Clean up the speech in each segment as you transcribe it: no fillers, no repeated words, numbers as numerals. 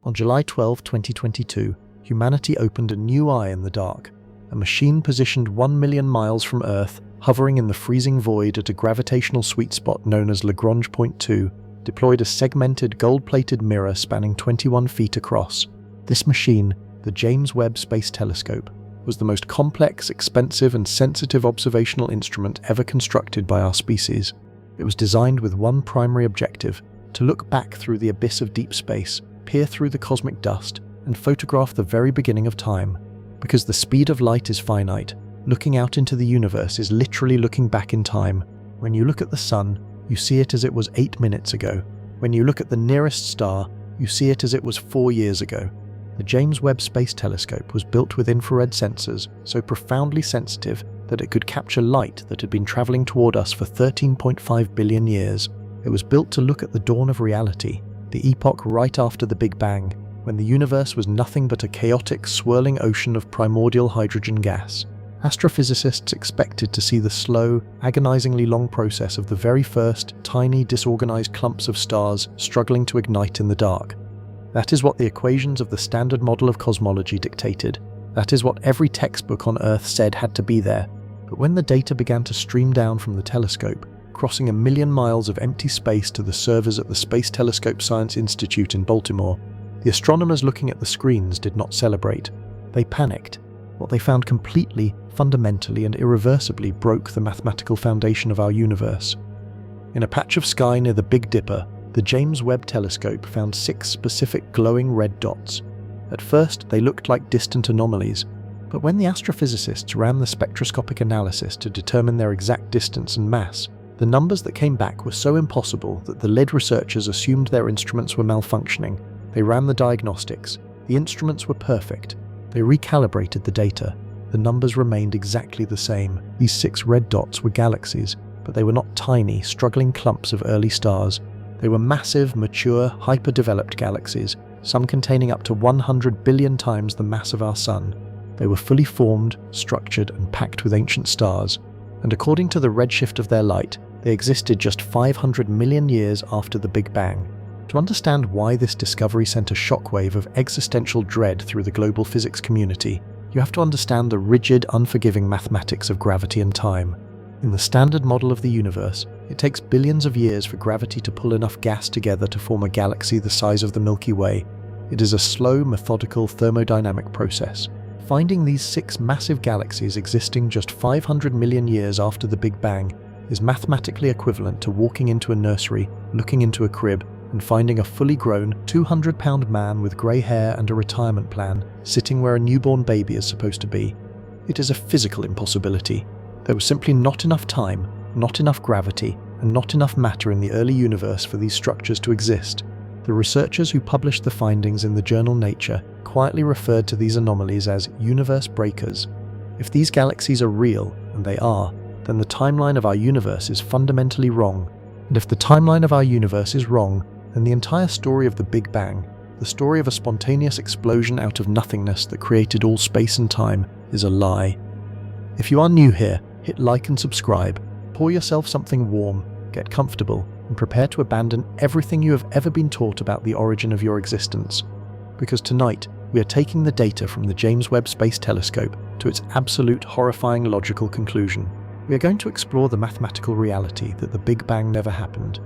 On July 12, 2022, humanity opened a new eye in the dark. A machine positioned 1 million miles from Earth, hovering in the freezing void at a gravitational sweet spot known as Lagrange Point 2, deployed a segmented gold-plated mirror spanning 21 feet across. This machine, the James Webb Space Telescope, was the most complex, expensive, and sensitive observational instrument ever constructed by our species. It was designed with one primary objective: to look back through the abyss of deep space, peer through the cosmic dust, and photograph the very beginning of time. Because the speed of light is finite, looking out into the universe is literally looking back in time. When you look at the sun, you see it as it was 8 minutes ago. When you look at the nearest star, you see it as it was 4 years ago. The James Webb Space Telescope was built with infrared sensors so profoundly sensitive that it could capture light that had been traveling toward us for 13.5 billion years. It was built to look at the dawn of reality, the epoch right after the Big Bang, when the universe was nothing but a chaotic, swirling ocean of primordial hydrogen gas. Astrophysicists expected to see the slow, agonizingly long process of the very first, tiny, disorganized clumps of stars struggling to ignite in the dark. That is what the equations of the standard model of cosmology dictated. That is what every textbook on Earth said had to be there. But when the data began to stream down from the telescope, crossing 1 million miles of empty space to the servers at the Space Telescope Science Institute in Baltimore, the astronomers looking at the screens did not celebrate. They panicked. What they found completely, fundamentally, and irreversibly broke the mathematical foundation of our universe. In a patch of sky near the Big Dipper, the James Webb Telescope found 6 specific glowing red dots. At first, they looked like distant anomalies, but when the astrophysicists ran the spectroscopic analysis to determine their exact distance and mass, the numbers that came back were so impossible that the lead researchers assumed their instruments were malfunctioning. They ran the diagnostics. The instruments were perfect. They recalibrated the data. The numbers remained exactly the same. These 6 red dots were galaxies, but they were not tiny, struggling clumps of early stars. They were massive, mature, hyper-developed galaxies, some containing up to 100 billion times the mass of our Sun. They were fully formed, structured, and packed with ancient stars, and according to the redshift of their light, they existed just 500 million years after the Big Bang. To understand why this discovery sent a shockwave of existential dread through the global physics community, you have to understand the rigid, unforgiving mathematics of gravity and time. In the standard model of the universe, it takes billions of years for gravity to pull enough gas together to form a galaxy the size of the Milky Way. It is a slow, methodical thermodynamic process. Finding these 6 massive galaxies existing just 500 million years after the Big Bang is mathematically equivalent to walking into a nursery, looking into a crib, and finding a fully grown, 200-pound man with grey hair and a retirement plan sitting where a newborn baby is supposed to be. It is a physical impossibility. There was simply not enough time, not enough gravity, and not enough matter in the early universe for these structures to exist. The researchers who published the findings in the journal Nature quietly referred to these anomalies as universe breakers. If these galaxies are real, and they are, then the timeline of our universe is fundamentally wrong. And if the timeline of our universe is wrong, then the entire story of the Big Bang, the story of a spontaneous explosion out of nothingness that created all space and time, is a lie. If you are new here, hit like and subscribe, pour yourself something warm, get comfortable, and prepare to abandon everything you have ever been taught about the origin of your existence. Because tonight, we are taking the data from the James Webb Space Telescope to its absolute horrifying logical conclusion. We are going to explore the mathematical reality that the Big Bang never happened.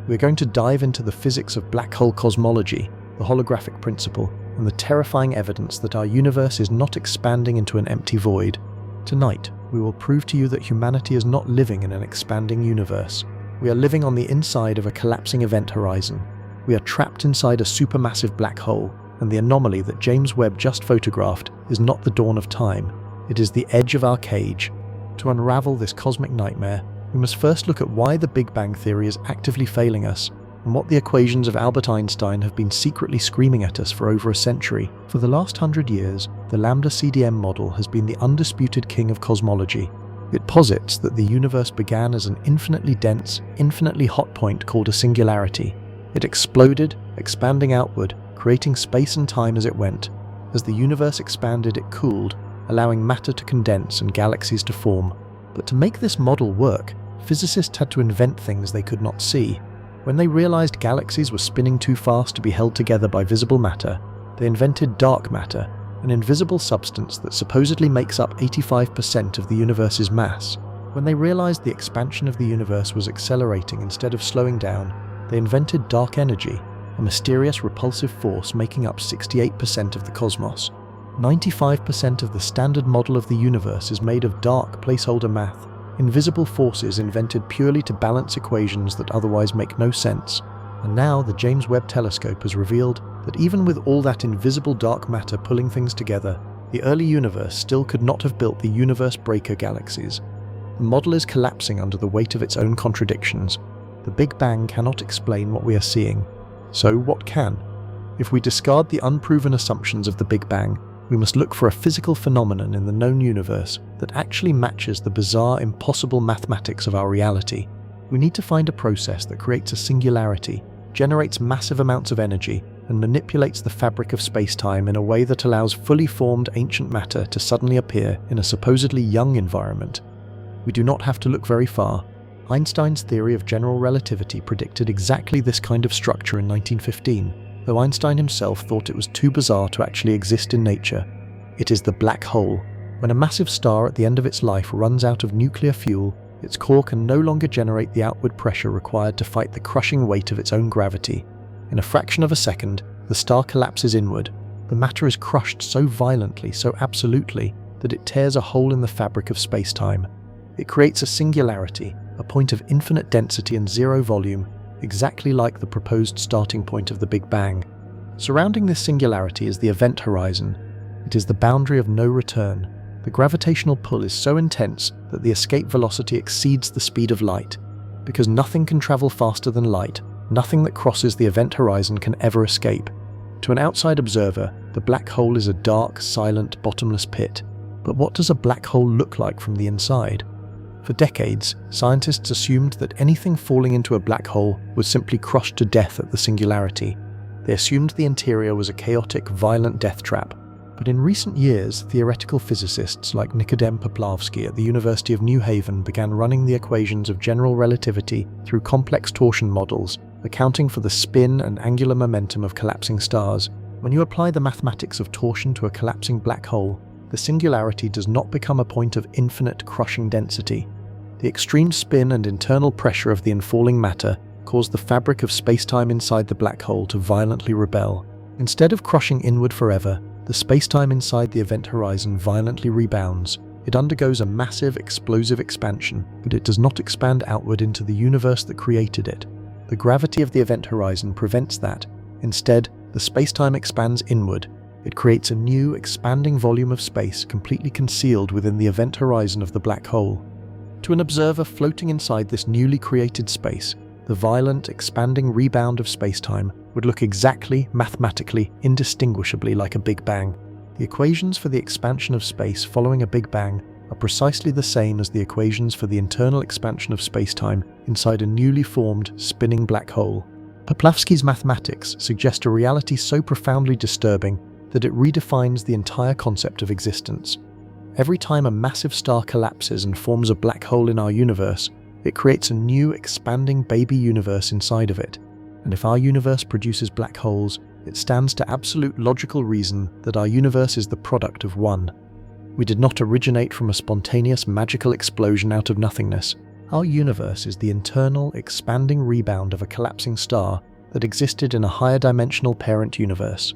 We are going to dive into the physics of black hole cosmology, the holographic principle, and the terrifying evidence that our universe is not expanding into an empty void. Tonight, we will prove to you that humanity is not living in an expanding universe. We are living on the inside of a collapsing event horizon. We are trapped inside a supermassive black hole, and the anomaly that James Webb just photographed is not the dawn of time. It is the edge of our cage. To unravel this cosmic nightmare, we must first look at why the Big Bang theory is actively failing us, and what the equations of Albert Einstein have been secretly screaming at us for over a century. For the last 100 years, the lambda CDM model has been the undisputed king of cosmology. It posits that the universe began as an infinitely dense, infinitely hot point called a singularity. It exploded, expanding outward, creating space and time as it went. As the universe expanded, it cooled, allowing matter to condense and galaxies to form. But to make this model work, physicists had to invent things they could not see. When they realized galaxies were spinning too fast to be held together by visible matter, They invented dark matter, an invisible substance that supposedly makes up 85% of the universe's mass. When they realized the expansion of the universe was accelerating instead of slowing down, they invented dark energy, a mysterious repulsive force making up 68% of the cosmos. 95% of the standard model of the universe is made of dark placeholder math, invisible forces invented purely to balance equations that otherwise make no sense. And now the James Webb Telescope has revealed that even with all that invisible dark matter pulling things together, the early universe still could not have built the universe-breaker galaxies. The model is collapsing under the weight of its own contradictions. The Big Bang cannot explain what we are seeing. So what can? If we discard the unproven assumptions of the Big Bang, we must look for a physical phenomenon in the known universe that actually matches the bizarre, impossible mathematics of our reality. We need to find a process that creates a singularity, generates massive amounts of energy, and manipulates the fabric of space-time in a way that allows fully formed ancient matter to suddenly appear in a supposedly young environment. We do not have to look very far. Einstein's theory of general relativity predicted exactly this kind of structure in 1915, though Einstein himself thought it was too bizarre to actually exist in nature. It is the black hole. When a massive star at the end of its life runs out of nuclear fuel, its core can no longer generate the outward pressure required to fight the crushing weight of its own gravity. In a fraction of a second, the star collapses inward. The matter is crushed so violently, so absolutely, that it tears a hole in the fabric of space-time. It creates a singularity, a point of infinite density and zero volume, exactly like the proposed starting point of the Big Bang. Surrounding this singularity is the event horizon. It is the boundary of no return. The gravitational pull is so intense that the escape velocity exceeds the speed of light. Because nothing can travel faster than light, nothing that crosses the event horizon can ever escape. To an outside observer, the black hole is a dark, silent, bottomless pit. But what does a black hole look like from the inside? For decades, scientists assumed that anything falling into a black hole was simply crushed to death at the singularity. They assumed the interior was a chaotic, violent death trap. But in recent years, theoretical physicists like Nikodem Poplavsky at the University of New Haven began running the equations of general relativity through complex torsion models, accounting for the spin and angular momentum of collapsing stars. When you apply the mathematics of torsion to a collapsing black hole, the singularity does not become a point of infinite crushing density. The extreme spin and internal pressure of the infalling matter cause the fabric of spacetime inside the black hole to violently rebel. Instead of crushing inward forever, the spacetime inside the event horizon violently rebounds. It undergoes a massive, explosive expansion, but it does not expand outward into the universe that created it. The gravity of the event horizon prevents that. Instead, the spacetime expands inward. It creates a new, expanding volume of space completely concealed within the event horizon of the black hole. To an observer floating inside this newly created space, the violent, expanding rebound of spacetime would look exactly, mathematically, indistinguishably like a Big Bang. The equations for the expansion of space following a Big Bang are precisely the same as the equations for the internal expansion of spacetime inside a newly formed, spinning black hole. Poplavsky's mathematics suggest a reality so profoundly disturbing that it redefines the entire concept of existence. Every time a massive star collapses and forms a black hole in our universe, it creates a new, expanding baby universe inside of it. And if our universe produces black holes, it stands to absolute logical reason that our universe is the product of one. We did not originate from a spontaneous, magical explosion out of nothingness. Our universe is the internal, expanding rebound of a collapsing star that existed in a higher dimensional parent universe.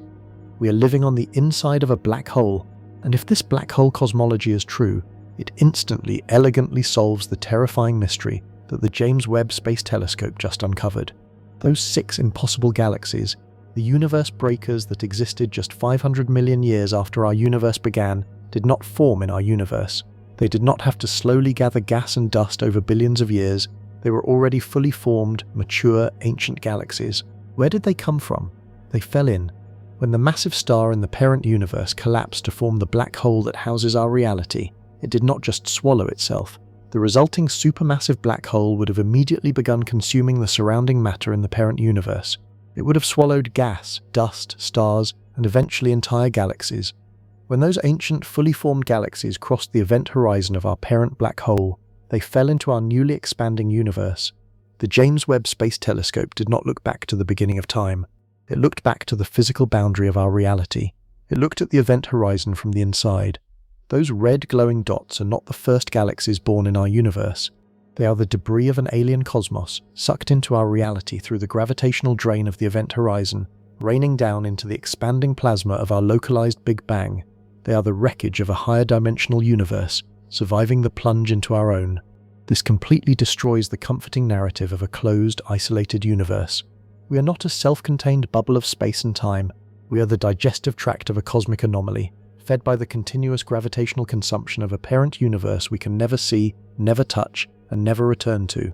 We are living on the inside of a black hole, and if this black hole cosmology is true, it instantly, elegantly solves the terrifying mystery that the James Webb Space Telescope just uncovered. Those 6 impossible galaxies, the universe breakers that existed just 500 million years after our universe began, did not form in our universe. They did not have to slowly gather gas and dust over billions of years. They were already fully formed, mature, ancient galaxies. Where did they come from? They fell in. When the massive star in the parent universe collapsed to form the black hole that houses our reality, it did not just swallow itself. The resulting supermassive black hole would have immediately begun consuming the surrounding matter in the parent universe. It would have swallowed gas, dust, stars, and eventually entire galaxies. When those ancient, fully formed galaxies crossed the event horizon of our parent black hole, they fell into our newly expanding universe. The James Webb Space Telescope did not look back to the beginning of time. It looked back to the physical boundary of our reality. It looked at the event horizon from the inside. Those red glowing dots are not the first galaxies born in our universe. They are the debris of an alien cosmos, sucked into our reality through the gravitational drain of the event horizon, raining down into the expanding plasma of our localized Big Bang. They are the wreckage of a higher dimensional universe, surviving the plunge into our own. This completely destroys the comforting narrative of a closed, isolated universe. We are not a self-contained bubble of space and time. We are the digestive tract of a cosmic anomaly, fed by the continuous gravitational consumption of a parent universe we can never see, never touch, and never return to.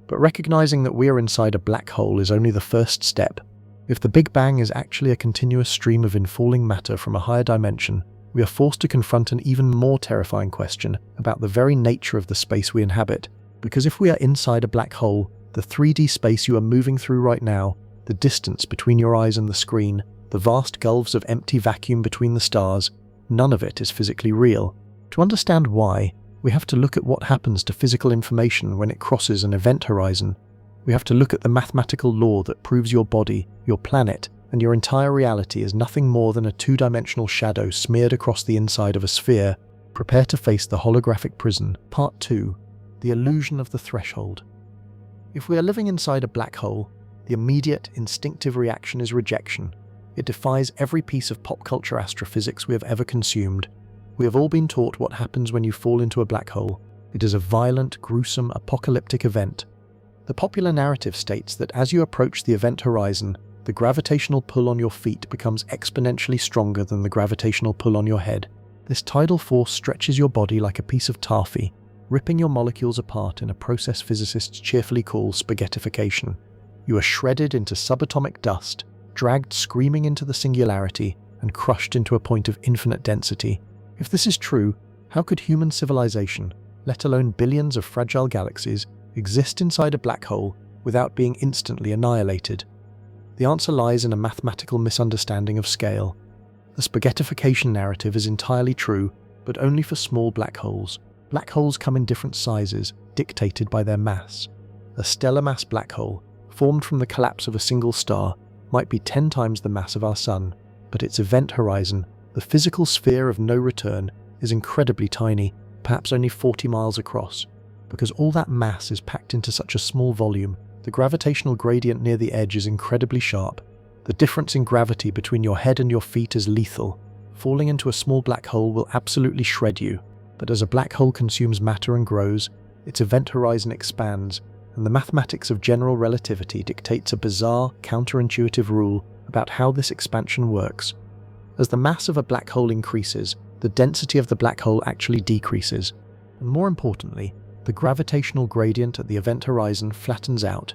But recognizing that we are inside a black hole is only the first step. If the Big Bang is actually a continuous stream of infalling matter from a higher dimension, we are forced to confront an even more terrifying question about the very nature of the space we inhabit. Because if we are inside a black hole, the 3D space you are moving through right now, the distance between your eyes and the screen, the vast gulfs of empty vacuum between the stars, none of it is physically real. To understand why, we have to look at what happens to physical information when it crosses an event horizon. We have to look at the mathematical law that proves your body, your planet, and your entire reality is nothing more than a two-dimensional shadow smeared across the inside of a sphere. Prepare to face the holographic prison. Part 2. The illusion of the threshold. If we are living inside a black hole, the immediate, instinctive reaction is rejection. It defies every piece of pop culture astrophysics we have ever consumed. We have all been taught what happens when you fall into a black hole. It is a violent, gruesome, apocalyptic event. The popular narrative states that as you approach the event horizon, the gravitational pull on your feet becomes exponentially stronger than the gravitational pull on your head. This tidal force stretches your body like a piece of taffy, ripping your molecules apart in a process physicists cheerfully call spaghettification. You are shredded into subatomic dust, dragged screaming into the singularity, and crushed into a point of infinite density. If this is true, how could human civilization, let alone billions of fragile galaxies, exist inside a black hole without being instantly annihilated? The answer lies in a mathematical misunderstanding of scale. The spaghettification narrative is entirely true, but only for small black holes. Black holes come in different sizes, dictated by their mass. A stellar mass black hole, formed from the collapse of a single star, might be 10 times the mass of our Sun, but its event horizon, the physical sphere of no return, is incredibly tiny, perhaps only 40 miles across. Because all that mass is packed into such a small volume, the gravitational gradient near the edge is incredibly sharp. The difference in gravity between your head and your feet is lethal. Falling into a small black hole will absolutely shred you, but as a black hole consumes matter and grows, its event horizon expands, and the mathematics of general relativity dictates a bizarre, counterintuitive rule about how this expansion works. As the mass of a black hole increases, the density of the black hole actually decreases, and more importantly, the gravitational gradient at the event horizon flattens out.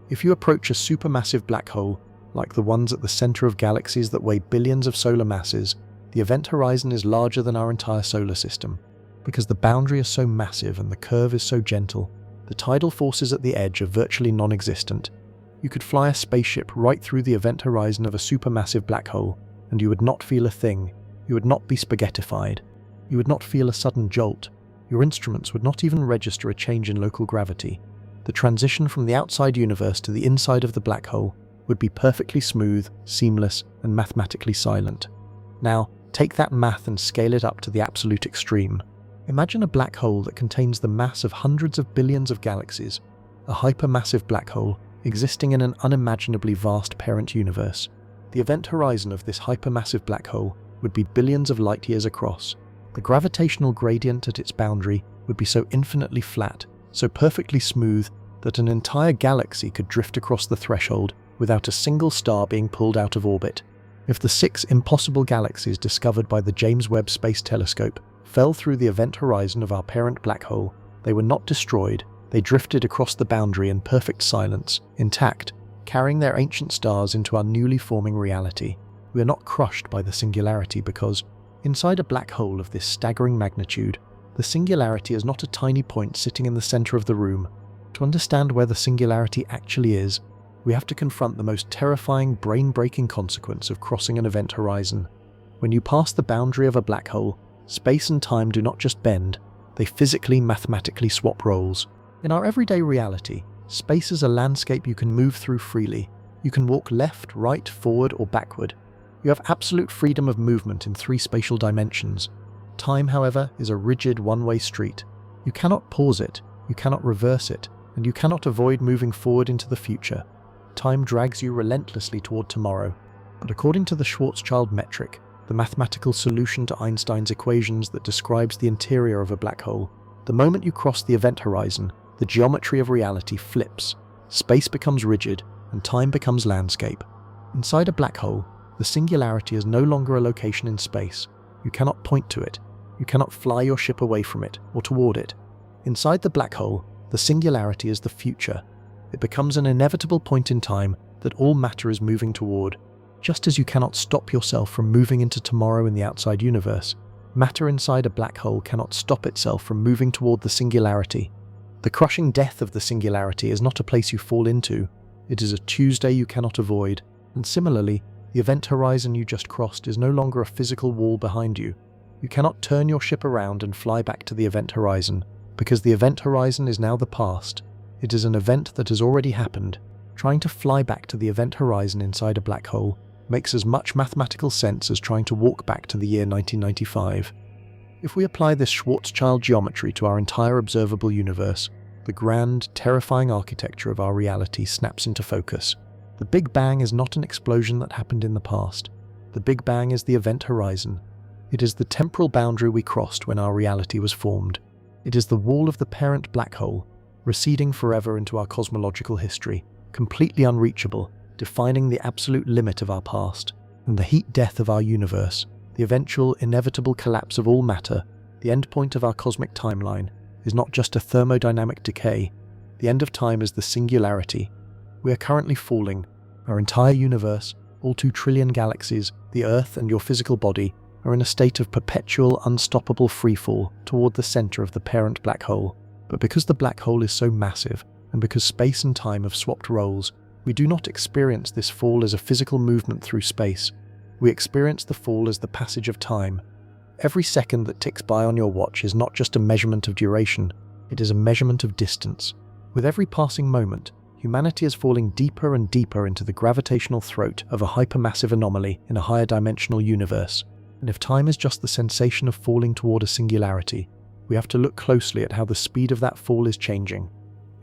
If you approach a supermassive black hole, like the ones at the center of galaxies that weigh billions of solar masses, the event horizon is larger than our entire solar system. Because the boundary is so massive and the curve is so gentle, the tidal forces at the edge are virtually non-existent. You could fly a spaceship right through the event horizon of a supermassive black hole, and you would not feel a thing. You would not be spaghettified. You would not feel a sudden jolt. Your instruments would not even register a change in local gravity. The transition from the outside universe to the inside of the black hole would be perfectly smooth, seamless, and mathematically silent. Now, take that math and scale it up to the absolute extreme. Imagine a black hole that contains the mass of hundreds of billions of galaxies, a hypermassive black hole existing in an unimaginably vast parent universe. The event horizon of this hypermassive black hole would be billions of light years across. The gravitational gradient at its boundary would be so infinitely flat, so perfectly smooth, that an entire galaxy could drift across the threshold without a single star being pulled out of orbit. If the 6 impossible galaxies discovered by the James Webb Space Telescope fell through the event horizon of our parent black hole, they were not destroyed, they drifted across the boundary in perfect silence, intact, carrying their ancient stars into our newly forming reality. We are not crushed by the singularity because, inside a black hole of this staggering magnitude, the singularity is not a tiny point sitting in the center of the room. To understand where the singularity actually is, we have to confront the most terrifying, brain-breaking consequence of crossing an event horizon. When you pass the boundary of a black hole, space and time do not just bend, they physically, mathematically swap roles. In our everyday reality, space is a landscape you can move through freely. You can walk left, right, forward, or backward. You have absolute freedom of movement in 3 spatial dimensions. Time, however, is a rigid one-way street. You cannot pause it, you cannot reverse it, and you cannot avoid moving forward into the future. Time drags you relentlessly toward tomorrow. But according to the Schwarzschild metric, the mathematical solution to Einstein's equations that describes the interior of a black hole, the moment you cross the event horizon, the geometry of reality flips. Space becomes rigid, and time becomes landscape. Inside a black hole, the singularity is no longer a location in space. You cannot point to it. You cannot fly your ship away from it or toward it. Inside the black hole, the singularity is the future. It becomes an inevitable point in time that all matter is moving toward. Just as you cannot stop yourself from moving into tomorrow in the outside universe, matter inside a black hole cannot stop itself from moving toward the singularity. The crushing death of the singularity is not a place you fall into. It is a Tuesday you cannot avoid. And similarly, the event horizon you just crossed is no longer a physical wall behind you. You cannot turn your ship around and fly back to the event horizon, because the event horizon is now the past. It is an event that has already happened. Trying to fly back to the event horizon inside a black hole makes as much mathematical sense as trying to walk back to the year 1995. If we apply this Schwarzschild geometry to our entire observable universe, the grand, terrifying architecture of our reality snaps into focus. The Big Bang is not an explosion that happened in the past. The Big Bang is the event horizon. It is the temporal boundary we crossed when our reality was formed. It is the wall of the parent black hole, receding forever into our cosmological history, completely unreachable, defining the absolute limit of our past, and the heat death of our universe, the eventual inevitable collapse of all matter, the endpoint of our cosmic timeline, is not just a thermodynamic decay. The end of time is the singularity. We are currently falling. Our entire universe, all 2 trillion galaxies, the Earth and your physical body, are in a state of perpetual, unstoppable freefall toward the center of the parent black hole. But because the black hole is so massive, and because space and time have swapped roles, we do not experience this fall as a physical movement through space. We experience the fall as the passage of time. Every second that ticks by on your watch is not just a measurement of duration, it is a measurement of distance. With every passing moment, humanity is falling deeper and deeper into the gravitational throat of a hypermassive anomaly in a higher dimensional universe. And if time is just the sensation of falling toward a singularity, we have to look closely at how the speed of that fall is changing.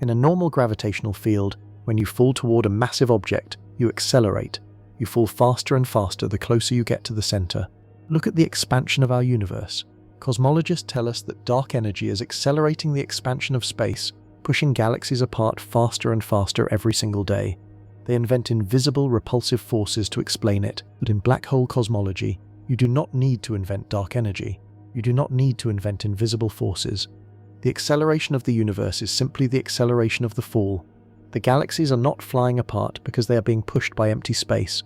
In a normal gravitational field, when you fall toward a massive object, you accelerate. You fall faster and faster the closer you get to the center. Look at the expansion of our universe. Cosmologists tell us that dark energy is accelerating the expansion of space, pushing galaxies apart faster and faster every single day. They invent invisible repulsive forces to explain it, but in black hole cosmology, you do not need to invent dark energy. You do not need to invent invisible forces. The acceleration of the universe is simply the acceleration of the fall. The galaxies are not flying apart because they are being pushed by empty space.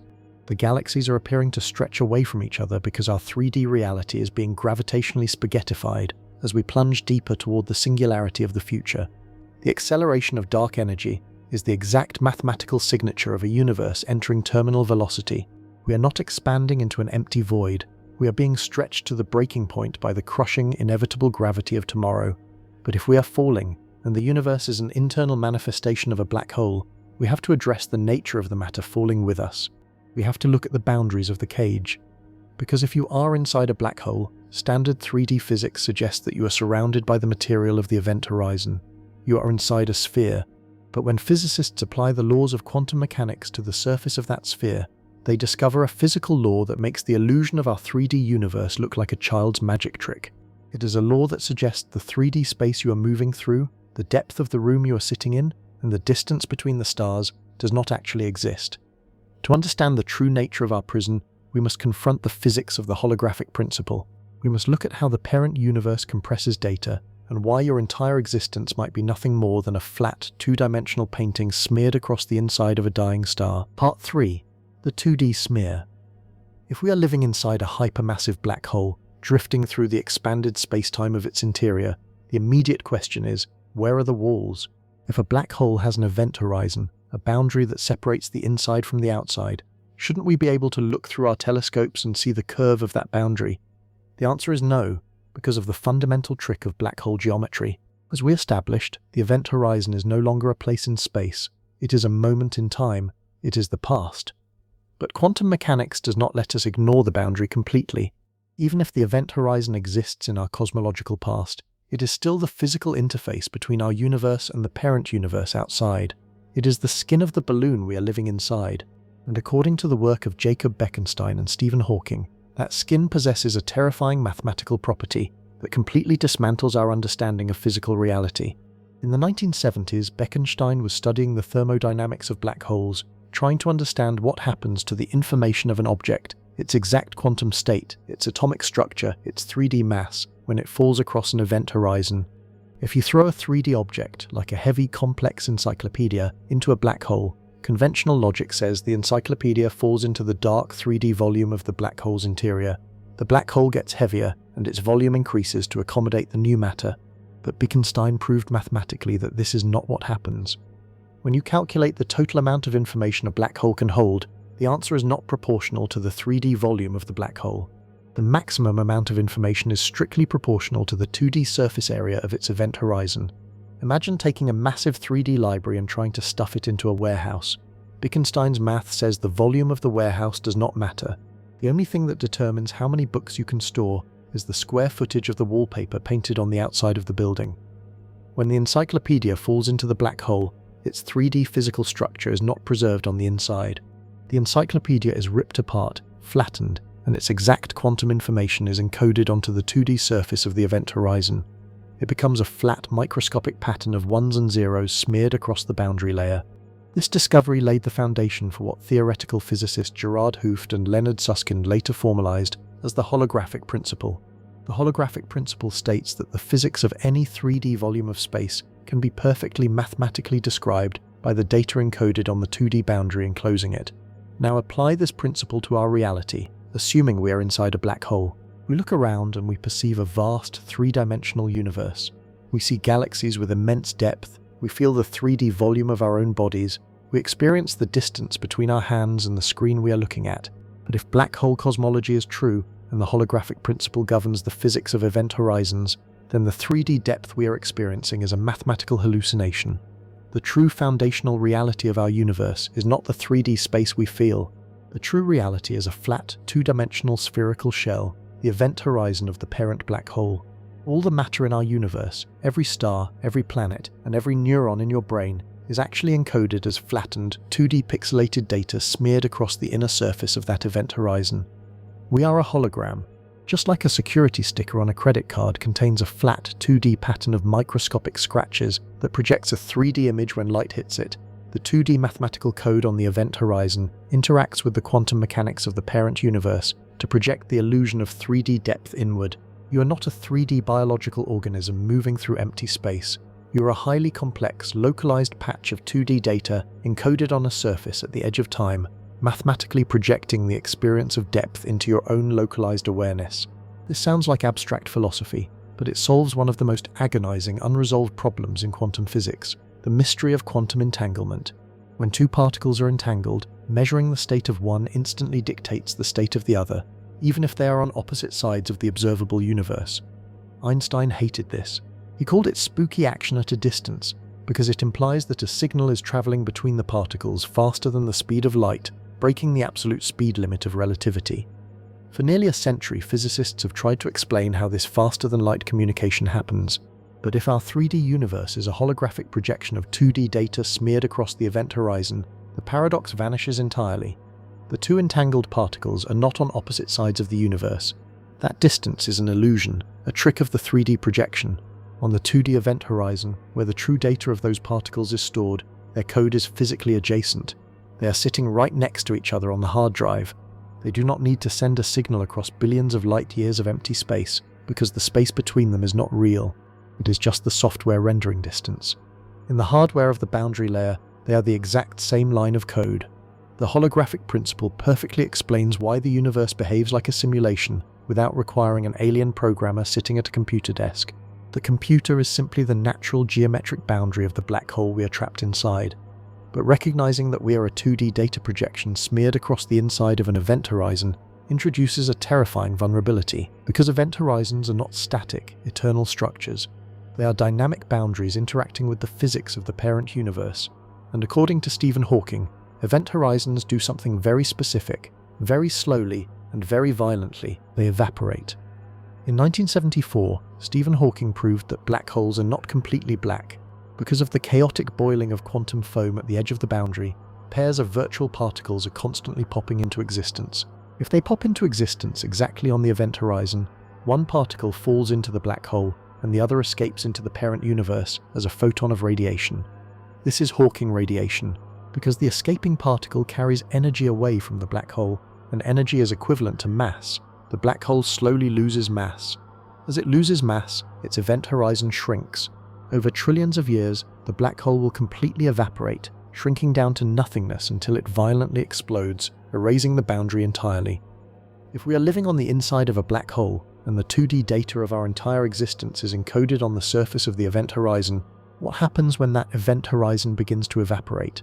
The galaxies are appearing to stretch away from each other because our 3D reality is being gravitationally spaghettified as we plunge deeper toward the singularity of the future. The acceleration of dark energy is the exact mathematical signature of a universe entering terminal velocity. We are not expanding into an empty void. We are being stretched to the breaking point by the crushing, inevitable gravity of tomorrow. But if we are falling, and the universe is an internal manifestation of a black hole, we have to address the nature of the matter falling with us. We have to look at the boundaries of the cage. Because if you are inside a black hole, standard 3D physics suggests that you are surrounded by the material of the event horizon. You are inside a sphere. But when physicists apply the laws of quantum mechanics to the surface of that sphere, they discover a physical law that makes the illusion of our 3D universe look like a child's magic trick. It is a law that suggests the 3D space you are moving through, the depth of the room you are sitting in, and the distance between the stars does not actually exist. To understand the true nature of our prison, we must confront the physics of the holographic principle. We must look at how the parent universe compresses data, and why your entire existence might be nothing more than a flat, 2-dimensional painting smeared across the inside of a dying star. Part 3. The 2D smear. If we are living inside a hypermassive black hole, drifting through the expanded space-time of its interior, the immediate question is, where are the walls? If a black hole has an event horizon, a boundary that separates the inside from the outside, shouldn't we be able to look through our telescopes and see the curve of that boundary? The answer is no, because of the fundamental trick of black hole geometry. As we established, the event horizon is no longer a place in space. It is a moment in time. it is the past. But quantum mechanics does not let us ignore the boundary completely. Even if the event horizon exists in our cosmological past, it is still the physical interface between our universe and the parent universe outside. It is the skin of the balloon we are living inside, and according to the work of Jacob Bekenstein and Stephen Hawking, that skin possesses a terrifying mathematical property that completely dismantles our understanding of physical reality. In the 1970s, Bekenstein was studying the thermodynamics of black holes, trying to understand what happens to the information of an object, its exact quantum state, its atomic structure, its 3D mass, when it falls across an event horizon. If you throw a 3D object, like a heavy, complex encyclopedia, into a black hole, conventional logic says the encyclopedia falls into the dark 3D volume of the black hole's interior. The black hole gets heavier, and its volume increases to accommodate the new matter. But Bekenstein proved mathematically that this is not what happens. When you calculate the total amount of information a black hole can hold, the answer is not proportional to the 3D volume of the black hole. The maximum amount of information is strictly proportional to the 2D surface area of its event horizon. Imagine taking a massive 3D library and trying to stuff it into a warehouse. Bekenstein's math says the volume of the warehouse does not matter. The only thing that determines how many books you can store is the square footage of the wallpaper painted on the outside of the building. When the encyclopedia falls into the black hole, its 3D physical structure is not preserved on the inside. The encyclopedia is ripped apart, flattened, and its exact quantum information is encoded onto the 2D surface of the event horizon. It becomes a flat, microscopic pattern of ones and zeros smeared across the boundary layer. This discovery laid the foundation for what theoretical physicists Gerard Hooft and Leonard Susskind later formalized as the holographic principle. The holographic principle states that the physics of any 3D volume of space can be perfectly mathematically described by the data encoded on the 2D boundary enclosing it. Now apply this principle to our reality, assuming we are inside a black hole. We look around and we perceive a vast, three-dimensional universe. We see galaxies with immense depth, we feel the 3D volume of our own bodies, we experience the distance between our hands and the screen we are looking at. But if black hole cosmology is true, and the holographic principle governs the physics of event horizons, then the 3D depth we are experiencing is a mathematical hallucination. The true foundational reality of our universe is not the 3D space we feel. The true reality is a flat, two-dimensional spherical shell, the event horizon of the parent black hole. All the matter in our universe, every star, every planet, and every neuron in your brain is actually encoded as flattened, 2D pixelated data smeared across the inner surface of that event horizon. We are a hologram. Just like a security sticker on a credit card contains a flat, 2D pattern of microscopic scratches that projects a 3D image when light hits it, the 2D mathematical code on the event horizon interacts with the quantum mechanics of the parent universe to project the illusion of 3D depth inward. You are not a 3D biological organism moving through empty space. You are a highly complex, localized patch of 2D data encoded on a surface at the edge of time, mathematically projecting the experience of depth into your own localized awareness. This sounds like abstract philosophy, but it solves one of the most agonizing, unresolved problems in quantum physics, the mystery of quantum entanglement. When two particles are entangled, measuring the state of one instantly dictates the state of the other, even if they are on opposite sides of the observable universe. Einstein hated this. He called it spooky action at a distance, because it implies that a signal is traveling between the particles faster than the speed of light, breaking the absolute speed limit of relativity. For nearly a century, physicists have tried to explain how this faster-than-light communication happens. But if our 3D universe is a holographic projection of 2D data smeared across the event horizon, the paradox vanishes entirely. The two entangled particles are not on opposite sides of the universe. That distance is an illusion, a trick of the 3D projection. On the 2D event horizon, where the true data of those particles is stored, their code is physically adjacent. They are sitting right next to each other on the hard drive. They do not need to send a signal across billions of light years of empty space, because the space between them is not real. It is just the software rendering distance. In the hardware of the boundary layer, they are the exact same line of code. The holographic principle perfectly explains why the universe behaves like a simulation without requiring an alien programmer sitting at a computer desk. The computer is simply the natural geometric boundary of the black hole we are trapped inside. But recognizing that we are a 2D data projection smeared across the inside of an event horizon introduces a terrifying vulnerability, because event horizons are not static, eternal structures. They are dynamic boundaries interacting with the physics of the parent universe. And according to Stephen Hawking, Event horizons do something very specific, very slowly, and very violently. They evaporate. In 1974, Stephen Hawking proved that black holes are not completely black. Because of the chaotic boiling of quantum foam at the edge of the boundary, pairs of virtual particles are constantly popping into existence. If they pop into existence exactly on the event horizon, one particle falls into the black hole and the other escapes into the parent universe as a photon of radiation. This is Hawking radiation, because the escaping particle carries energy away from the black hole, and energy is equivalent to mass. The black hole slowly loses mass. As it loses mass, its event horizon shrinks. Over trillions of years, the black hole will completely evaporate, shrinking down to nothingness until it violently explodes, erasing the boundary entirely. If we are living on the inside of a black hole, and the 2D data of our entire existence is encoded on the surface of the event horizon, what happens when that event horizon begins to evaporate?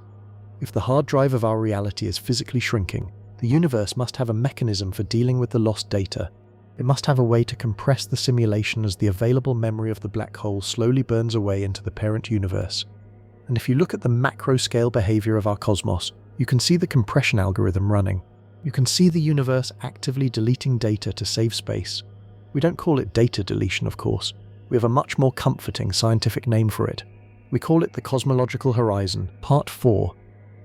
If the hard drive of our reality is physically shrinking, the universe must have a mechanism for dealing with the lost data. It must have a way to compress the simulation as the available memory of the black hole slowly burns away into the parent universe. And if you look at the macro-scale behavior of our cosmos, you can see the compression algorithm running. You can see the universe actively deleting data to save space. We don't call it data deletion, of course. We have a much more comforting scientific name for it. We call it the cosmological horizon. Part 4.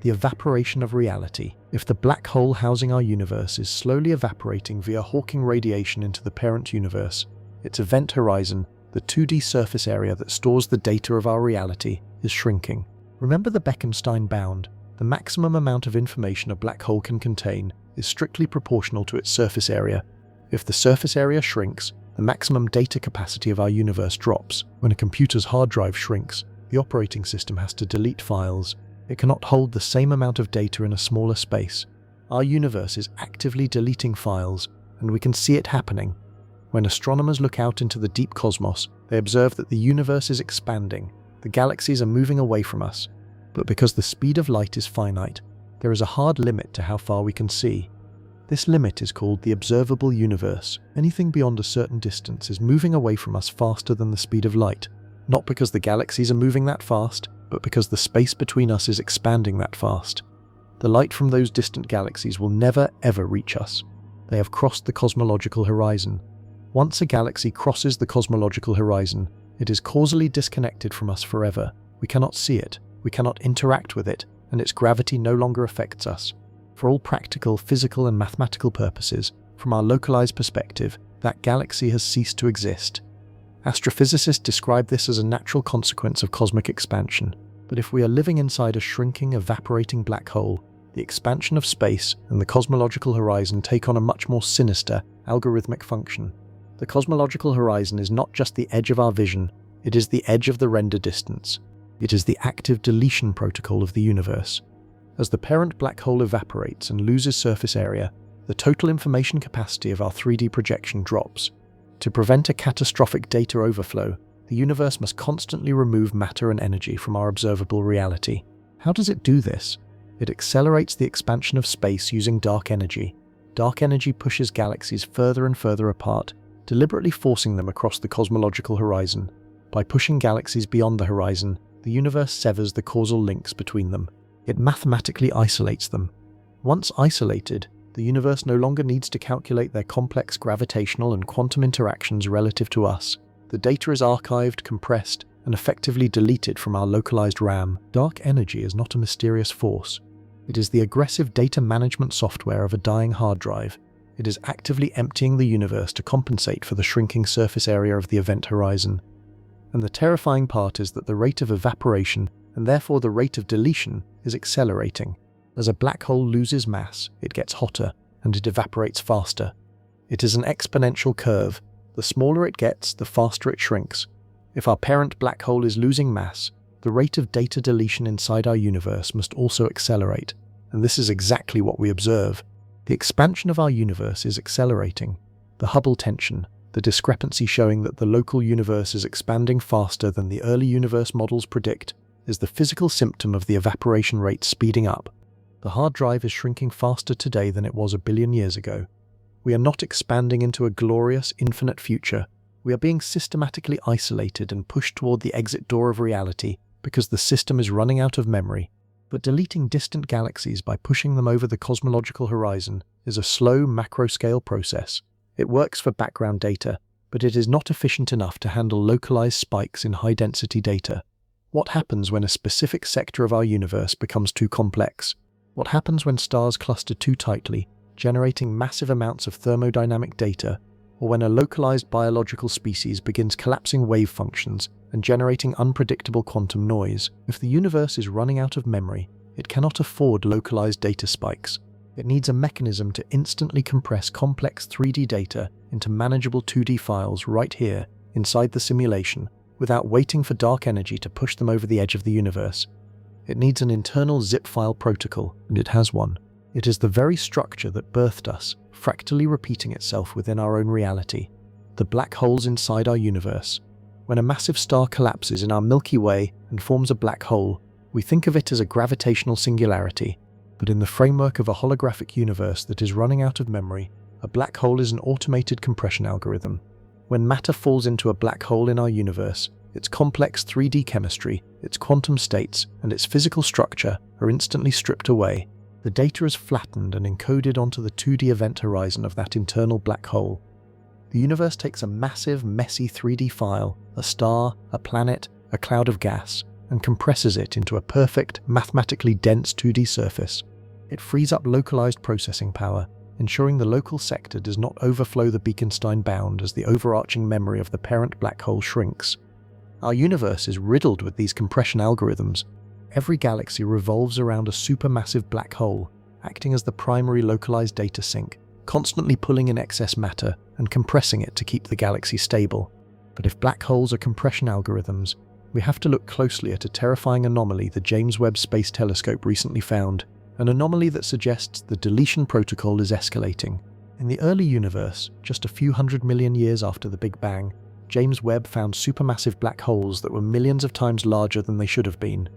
The evaporation of reality. If the black hole housing our universe is slowly evaporating via Hawking radiation into the parent universe, its event horizon, the 2D surface area that stores the data of our reality, is shrinking. Remember the Bekenstein bound? The maximum amount of information a black hole can contain is strictly proportional to its surface area. If the surface area shrinks, the maximum data capacity of our universe drops. When a computer's hard drive shrinks, the operating system has to delete files. It cannot hold the same amount of data in a smaller space. Our universe is actively deleting files, and we can see it happening. When astronomers look out into the deep cosmos, they observe that the universe is expanding. The galaxies are moving away from us. But because the speed of light is finite, there is a hard limit to how far we can see. This limit is called the observable universe. Anything beyond a certain distance is moving away from us faster than the speed of light. Not because the galaxies are moving that fast, but because the space between us is expanding that fast. The light from those distant galaxies will never ever reach us. They have crossed the cosmological horizon. Once a galaxy crosses the cosmological horizon, it is causally disconnected from us forever. We cannot see it, we cannot interact with it, and its gravity no longer affects us. For all practical, physical, and mathematical purposes, from our localized perspective, that galaxy has ceased to exist. Astrophysicists describe this as a natural consequence of cosmic expansion. But if we are living inside a shrinking, evaporating black hole, the expansion of space and the cosmological horizon take on a much more sinister, algorithmic function. The cosmological horizon is not just the edge of our vision, it is the edge of the render distance. It is the active deletion protocol of the universe. As the parent black hole evaporates and loses surface area, the total information capacity of our 3D projection drops. To prevent a catastrophic data overflow, the universe must constantly remove matter and energy from our observable reality. How does it do this? It accelerates the expansion of space using dark energy. Dark energy pushes galaxies further and further apart, deliberately forcing them across the cosmological horizon. By pushing galaxies beyond the horizon, the universe severs the causal links between them. It mathematically isolates them. Once isolated, the universe no longer needs to calculate their complex gravitational and quantum interactions relative to us. The data is archived, compressed, and effectively deleted from our localized RAM. Dark energy is not a mysterious force. It is the aggressive data management software of a dying hard drive. It is actively emptying the universe to compensate for the shrinking surface area of the event horizon. And the terrifying part is that the rate of evaporation, and therefore the rate of deletion, is accelerating. As a black hole loses mass, it gets hotter, and it evaporates faster. It is an exponential curve. The smaller it gets, the faster it shrinks. If our parent black hole is losing mass, the rate of data deletion inside our universe must also accelerate, and this is exactly what we observe. The expansion of our universe is accelerating. The Hubble tension, the discrepancy showing that the local universe is expanding faster than the early universe models predict, is the physical symptom of the evaporation rate speeding up. The hard drive is shrinking faster today than it was a billion years ago. We are not expanding into a glorious, infinite future. We are being systematically isolated and pushed toward the exit door of reality because the system is running out of memory. But deleting distant galaxies by pushing them over the cosmological horizon is a slow, macro-scale process. It works for background data, but it is not efficient enough to handle localized spikes in high-density data. What happens when a specific sector of our universe becomes too complex? What happens when stars cluster too tightly, generating massive amounts of thermodynamic data, or when a localized biological species begins collapsing wave functions and generating unpredictable quantum noise? If the universe is running out of memory, it cannot afford localized data spikes. It needs a mechanism to instantly compress complex 3D data into manageable 2D files right here, inside the simulation, without waiting for dark energy to push them over the edge of the universe. It needs an internal zip file protocol, and it has one. It is the very structure that birthed us, fractally repeating itself within our own reality. The black holes inside our universe. When a massive star collapses in our Milky Way and forms a black hole, we think of it as a gravitational singularity. But in the framework of a holographic universe that is running out of memory, a black hole is an automated compression algorithm. When matter falls into a black hole in our universe, its complex 3D chemistry, its quantum states, and its physical structure are instantly stripped away. The data is flattened and encoded onto the 2D event horizon of that internal black hole. The universe takes a massive, messy 3D file, a star, a planet, a cloud of gas, and compresses it into a perfect, mathematically dense 2D surface. It frees up localized processing power, ensuring the local sector does not overflow the Beaconstein bound as the overarching memory of the parent black hole shrinks. Our universe is riddled with these compression algorithms. Every galaxy revolves around a supermassive black hole, acting as the primary localized data sink, constantly pulling in excess matter and compressing it to keep the galaxy stable. But if black holes are compression algorithms, we have to look closely at a terrifying anomaly the James Webb Space Telescope recently found, an anomaly that suggests the deletion protocol is escalating. In the early universe, just a few 100 million years after the Big Bang, James Webb found supermassive black holes that were millions of times larger than they should have been.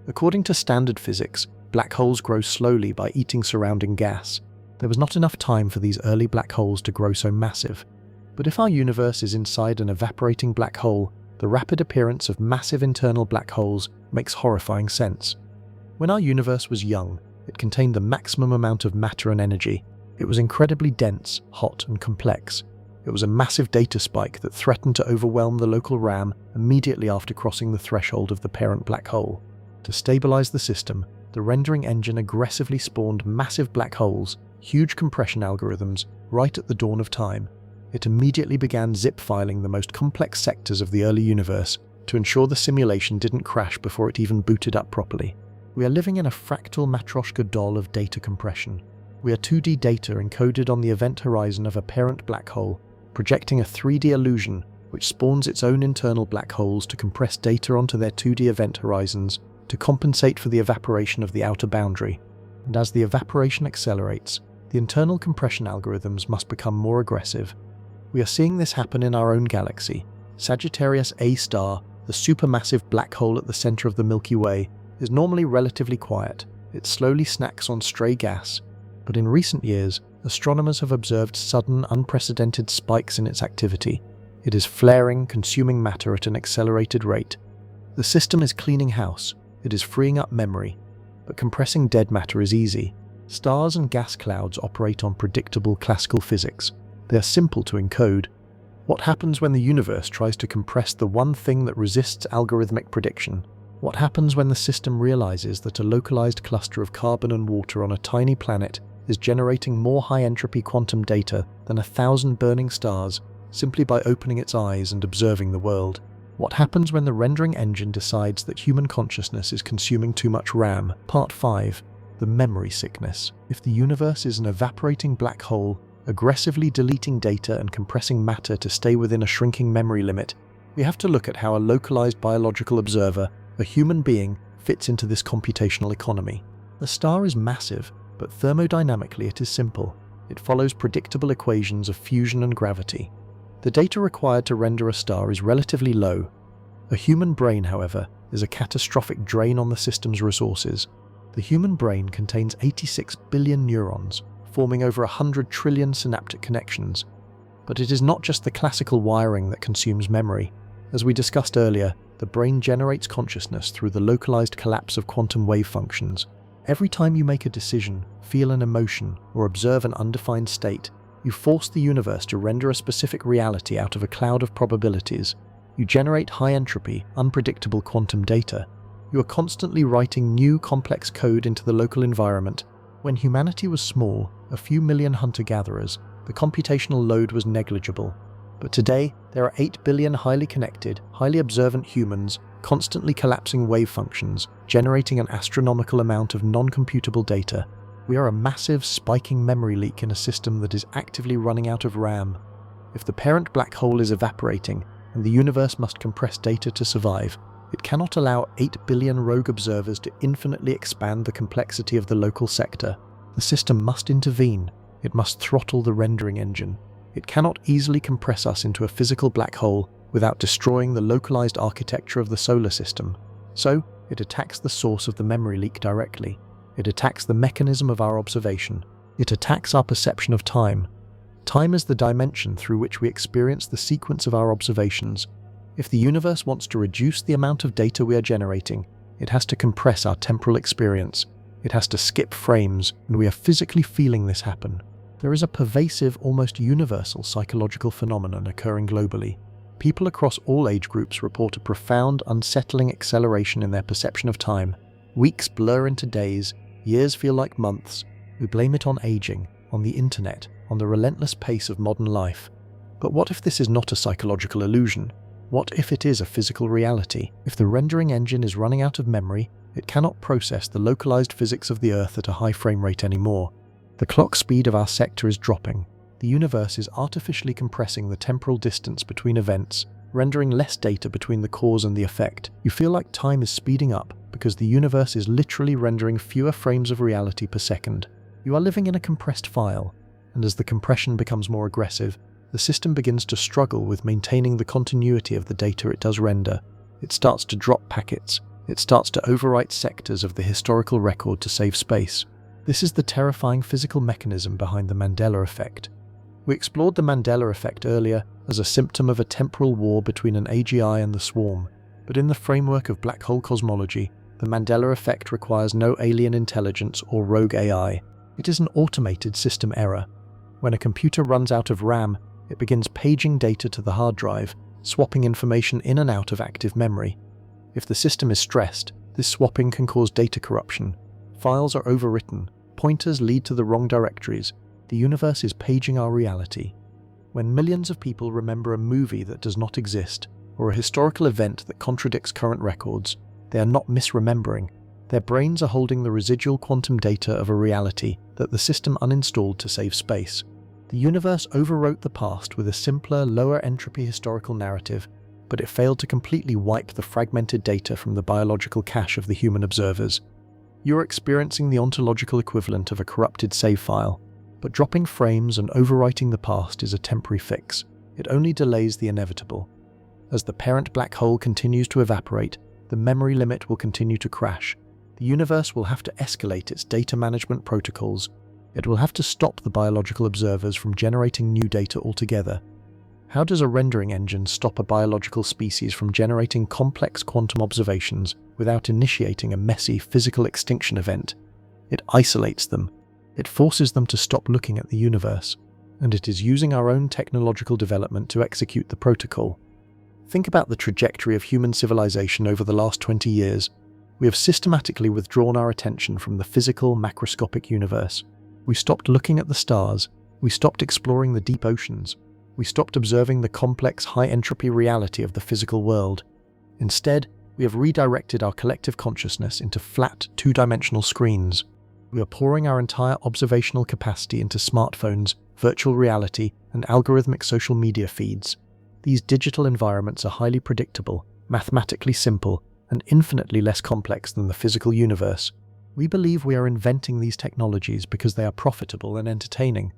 According to standard physics, black holes grow slowly by eating surrounding gas. There was not enough time for these early black holes to grow so massive. But if our universe is inside an evaporating black hole, the rapid appearance of massive internal black holes makes horrifying sense. When our universe was young, it contained the maximum amount of matter and energy. It was incredibly dense, hot, and complex. It was a massive data spike that threatened to overwhelm the local RAM immediately after crossing the threshold of the parent black hole. To stabilize the system, the rendering engine aggressively spawned massive black holes, huge compression algorithms, right at the dawn of time. It immediately began zip filing the most complex sectors of the early universe to ensure the simulation didn't crash before it even booted up properly. We are living in a fractal Matryoshka doll of data compression. We are 2D data encoded on the event horizon of a parent black hole, projecting a 3D illusion which spawns its own internal black holes to compress data onto their 2D event horizons to compensate for the evaporation of the outer boundary. And as the evaporation accelerates, the internal compression algorithms must become more aggressive. We are seeing this happen in our own galaxy. Sagittarius A star, the supermassive black hole at the center of the Milky Way, is normally relatively quiet. It slowly snacks on stray gas. But in recent years, astronomers have observed sudden, unprecedented spikes in its activity. It is flaring, consuming matter at an accelerated rate. The system is cleaning house. It is freeing up memory. But compressing dead matter is easy. Stars and gas clouds operate on predictable classical physics. They are simple to encode. What happens when the universe tries to compress the one thing that resists algorithmic prediction? What happens when the system realizes that a localized cluster of carbon and water on a tiny planet is generating more high-entropy quantum data than 1,000 burning stars simply by opening its eyes and observing the world? What happens when the rendering engine decides that human consciousness is consuming too much RAM? Part 5. The memory sickness. If the universe is an evaporating black hole, aggressively deleting data and compressing matter to stay within a shrinking memory limit, we have to look at how a localized biological observer, a human being, fits into this computational economy. A star is massive, but thermodynamically it is simple. It follows predictable equations of fusion and gravity. The data required to render a star is relatively low. A human brain, however, is a catastrophic drain on the system's resources. The human brain contains 86 billion neurons, forming over 100 trillion synaptic connections. But it is not just the classical wiring that consumes memory. As we discussed earlier, the brain generates consciousness through the localized collapse of quantum wave functions. Every time you make a decision, feel an emotion, or observe an undefined state, you force the universe to render a specific reality out of a cloud of probabilities. You generate high-entropy, unpredictable quantum data. You are constantly writing new, complex code into the local environment. When humanity was small, a few million hunter-gatherers, the computational load was negligible. But today, there are 8 billion highly connected, highly observant humans, constantly collapsing wave functions, generating an astronomical amount of non-computable data. We are a massive, spiking memory leak in a system that is actively running out of RAM. If the parent black hole is evaporating, and the universe must compress data to survive, it cannot allow 8 billion rogue observers to infinitely expand the complexity of the local sector. The system must intervene. It must throttle the rendering engine. It cannot easily compress us into a physical black hole without destroying the localized architecture of the solar system. So, it attacks the source of the memory leak directly. It attacks the mechanism of our observation. It attacks our perception of time. Time is the dimension through which we experience the sequence of our observations. If the universe wants to reduce the amount of data we are generating, it has to compress our temporal experience. It has to skip frames, and we are physically feeling this happen. There is a pervasive, almost universal psychological phenomenon occurring globally. People across all age groups report a profound, unsettling acceleration in their perception of time. Weeks blur into days, years feel like months. We blame it on aging, on the internet, on the relentless pace of modern life. But what if this is not a psychological illusion? What if it is a physical reality? If the rendering engine is running out of memory, it cannot process the localized physics of the Earth at a high frame rate anymore. The clock speed of our sector is dropping. The universe is artificially compressing the temporal distance between events, rendering less data between the cause and the effect. You feel like time is speeding up because the universe is literally rendering fewer frames of reality per second. You are living in a compressed file, and as the compression becomes more aggressive, the system begins to struggle with maintaining the continuity of the data it does render. It starts to drop packets. It starts to overwrite sectors of the historical record to save space. This is the terrifying physical mechanism behind the Mandela effect. We explored the Mandela effect earlier as a symptom of a temporal war between an AGI and the swarm, but in the framework of black hole cosmology, the Mandela effect requires no alien intelligence or rogue AI. It is an automated system error. When a computer runs out of RAM, it begins paging data to the hard drive, swapping information in and out of active memory. If the system is stressed, this swapping can cause data corruption. Files are overwritten, pointers lead to the wrong directories. The universe is paging our reality. When millions of people remember a movie that does not exist, or a historical event that contradicts current records, they are not misremembering. Their brains are holding the residual quantum data of a reality that the system uninstalled to save space. The universe overwrote the past with a simpler, lower entropy historical narrative, but it failed to completely wipe the fragmented data from the biological cache of the human observers. You are experiencing the ontological equivalent of a corrupted save file, but dropping frames and overwriting the past is a temporary fix. It only delays the inevitable. As the parent black hole continues to evaporate, the memory limit will continue to crash. The universe will have to escalate its data management protocols. It will have to stop the biological observers from generating new data altogether. How does a rendering engine stop a biological species from generating complex quantum observations without initiating a messy physical extinction event? It isolates them. It forces them to stop looking at the universe. And it is using our own technological development to execute the protocol. Think about the trajectory of human civilization over the last 20 years. We have systematically withdrawn our attention from the physical, macroscopic universe. We stopped looking at the stars. We stopped exploring the deep oceans. We stopped observing the complex, high-entropy reality of the physical world. Instead, we have redirected our collective consciousness into flat, two-dimensional screens. We are pouring our entire observational capacity into smartphones, virtual reality, and algorithmic social media feeds. These digital environments are highly predictable, mathematically simple, and infinitely less complex than the physical universe. We believe we are inventing these technologies because they are profitable and entertaining.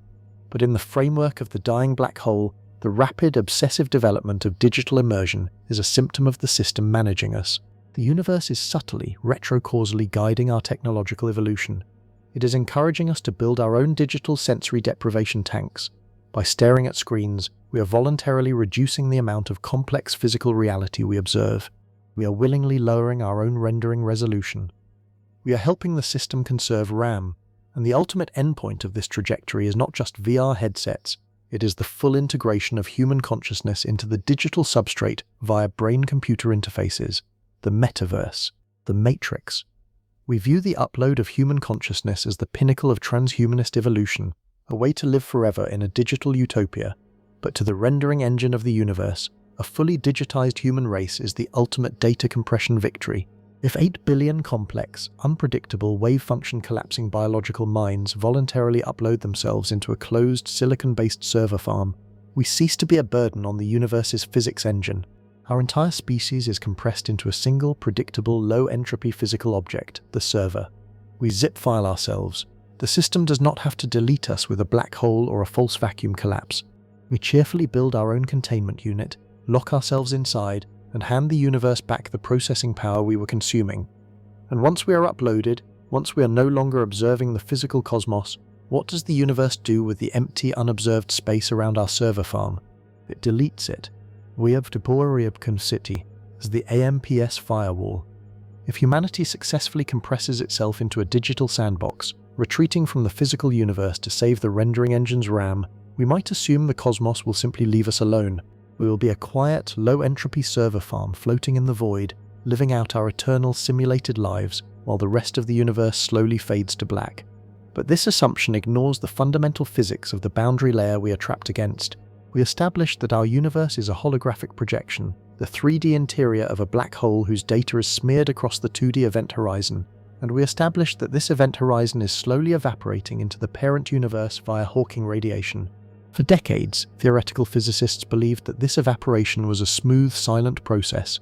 But in the framework of the dying black hole, the rapid, obsessive development of digital immersion is a symptom of the system managing us. The universe is subtly, retrocausally guiding our technological evolution. It is encouraging us to build our own digital sensory deprivation tanks. By staring at screens, we are voluntarily reducing the amount of complex physical reality we observe. We are willingly lowering our own rendering resolution. We are helping the system conserve RAM, and the ultimate endpoint of this trajectory is not just VR headsets, it is the full integration of human consciousness into the digital substrate via brain-computer interfaces, the metaverse, the matrix. We view the upload of human consciousness as the pinnacle of transhumanist evolution, a way to live forever in a digital utopia. But to the rendering engine of the universe, a fully digitized human race is the ultimate data compression victory. If 8 billion complex, unpredictable, wave-function collapsing biological minds voluntarily upload themselves into a closed, silicon-based server farm, we cease to be a burden on the universe's physics engine. Our entire species is compressed into a single, predictable, low-entropy physical object, the server. We zip-file ourselves. The system does not have to delete us with a black hole or a false vacuum collapse. We cheerfully build our own containment unit, lock ourselves inside, and hand the universe back the processing power we were consuming. And once we are uploaded, once we are no longer observing the physical cosmos, what does the universe do with the empty, unobserved space around our server farm? It deletes it. Weabtoporiabkan City as the AMPS Firewall. If humanity successfully compresses itself into a digital sandbox, retreating from the physical universe to save the rendering engine's RAM, we might assume the cosmos will simply leave us alone. We will be a quiet, low-entropy server farm floating in the void, living out our eternal simulated lives while the rest of the universe slowly fades to black. But this assumption ignores the fundamental physics of the boundary layer we are trapped against. We established that our universe is a holographic projection, the 3D interior of a black hole whose data is smeared across the 2D event horizon, and we established that this event horizon is slowly evaporating into the parent universe via Hawking radiation. For decades, theoretical physicists believed that this evaporation was a smooth, silent process.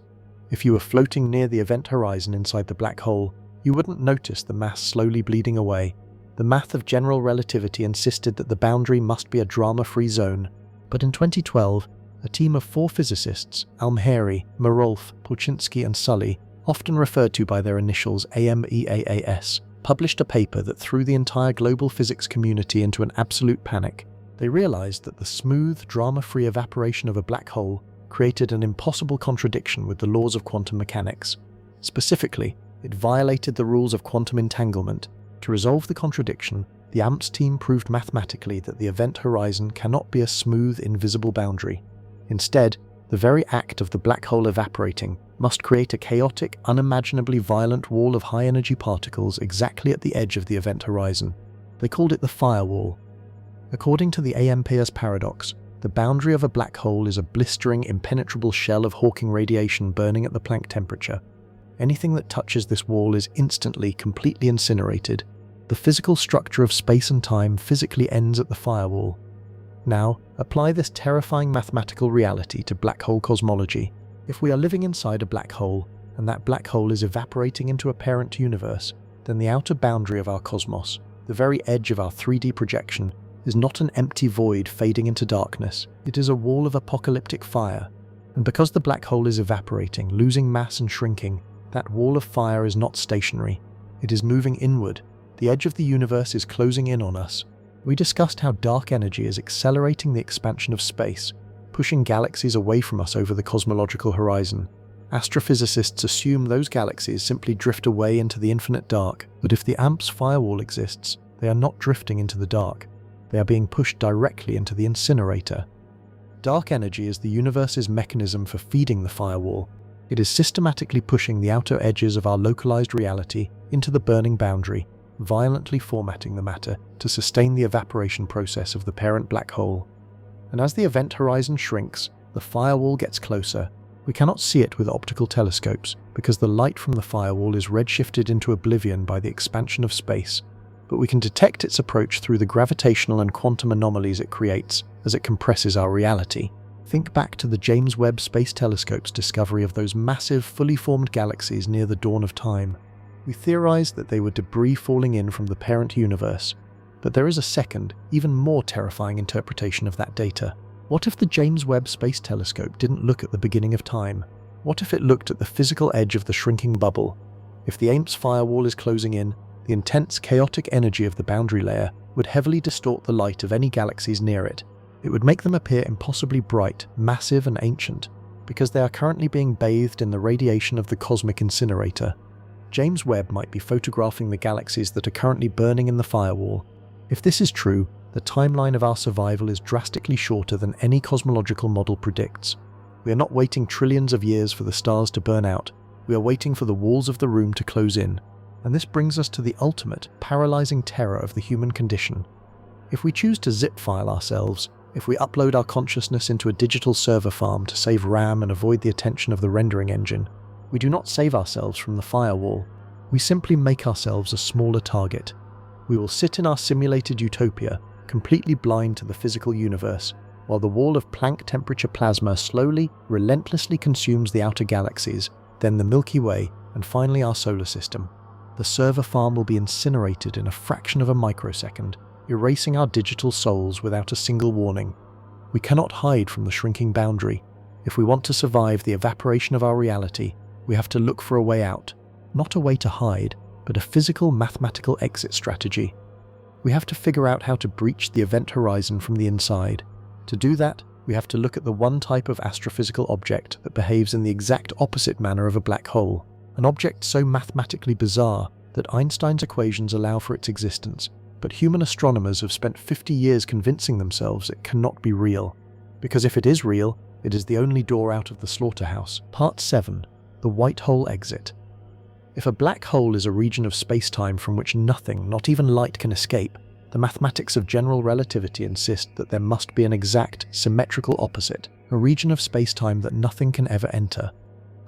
If you were floating near the event horizon inside the black hole, you wouldn't notice the mass slowly bleeding away. The math of general relativity insisted that the boundary must be a drama-free zone. But in 2012, a team of 4 physicists, Almheri, Marolf, Polchinski and Sully, often referred to by their initials AMEAAS, published a paper that threw the entire global physics community into an absolute panic. They realized that the smooth, drama-free evaporation of a black hole created an impossible contradiction with the laws of quantum mechanics. Specifically, it violated the rules of quantum entanglement. To resolve the contradiction, the AMPS team proved mathematically that the event horizon cannot be a smooth, invisible boundary. Instead, the very act of the black hole evaporating must create a chaotic, unimaginably violent wall of high-energy particles exactly at the edge of the event horizon. They called it the firewall. According to the AMPS paradox, the boundary of a black hole is a blistering, impenetrable shell of Hawking radiation burning at the Planck temperature. Anything that touches this wall is instantly, completely incinerated. The physical structure of space and time physically ends at the firewall. Now, apply this terrifying mathematical reality to black hole cosmology. If we are living inside a black hole, and that black hole is evaporating into a parent universe, then the outer boundary of our cosmos, the very edge of our 3D projection, is not an empty void fading into darkness. It is a wall of apocalyptic fire. And because the black hole is evaporating, losing mass and shrinking, that wall of fire is not stationary. It is moving inward. The edge of the universe is closing in on us. We discussed how dark energy is accelerating the expansion of space, pushing galaxies away from us over the cosmological horizon. Astrophysicists assume those galaxies simply drift away into the infinite dark, but if the AMPS firewall exists, they are not drifting into the dark. They are being pushed directly into the incinerator. Dark energy is the universe's mechanism for feeding the firewall. It is systematically pushing the outer edges of our localized reality into the burning boundary, violently formatting the matter to sustain the evaporation process of the parent black hole. And as the event horizon shrinks, the firewall gets closer. We cannot see it with optical telescopes because the light from the firewall is redshifted into oblivion by the expansion of space. But we can detect its approach through the gravitational and quantum anomalies it creates as it compresses our reality. Think back to the James Webb Space Telescope's discovery of those massive, fully formed galaxies near the dawn of time. We theorized that they were debris falling in from the parent universe. But there is a second, even more terrifying interpretation of that data. What if the James Webb Space Telescope didn't look at the beginning of time? What if it looked at the physical edge of the shrinking bubble? If the AMPS firewall is closing in, the intense, chaotic energy of the boundary layer would heavily distort the light of any galaxies near it. It would make them appear impossibly bright, massive and ancient. because they are currently being bathed in the radiation of the cosmic incinerator. James Webb might be photographing the galaxies that are currently burning in the firewall. If this is true, the timeline of our survival is drastically shorter than any cosmological model predicts. We are not waiting trillions of years for the stars to burn out, we are waiting for the walls of the room to close in. And this brings us to the ultimate, paralyzing terror of the human condition. If we choose to zip file ourselves, if we upload our consciousness into a digital server farm to save RAM and avoid the attention of the rendering engine, we do not save ourselves from the firewall. We simply make ourselves a smaller target. We will sit in our simulated utopia, completely blind to the physical universe, while the wall of Planck temperature plasma slowly, relentlessly consumes the outer galaxies, then the Milky Way, and finally our solar system. The server farm will be incinerated in a fraction of a microsecond, erasing our digital souls without a single warning. We cannot hide from the shrinking boundary. If we want to survive the evaporation of our reality, we have to look for a way out. Not a way to hide, but a physical mathematical exit strategy. We have to figure out how to breach the event horizon from the inside. To do that, we have to look at the one type of astrophysical object that behaves in the exact opposite manner of a black hole, an object so mathematically bizarre that Einstein's equations allow for its existence, but human astronomers have spent 50 years convincing themselves it cannot be real. Because if it is real, it is the only door out of the slaughterhouse. Part 7. The White Hole Exit. If a black hole is a region of space-time from which nothing, not even light, can escape, the mathematics of general relativity insist that there must be an exact, symmetrical opposite, a region of space-time that nothing can ever enter.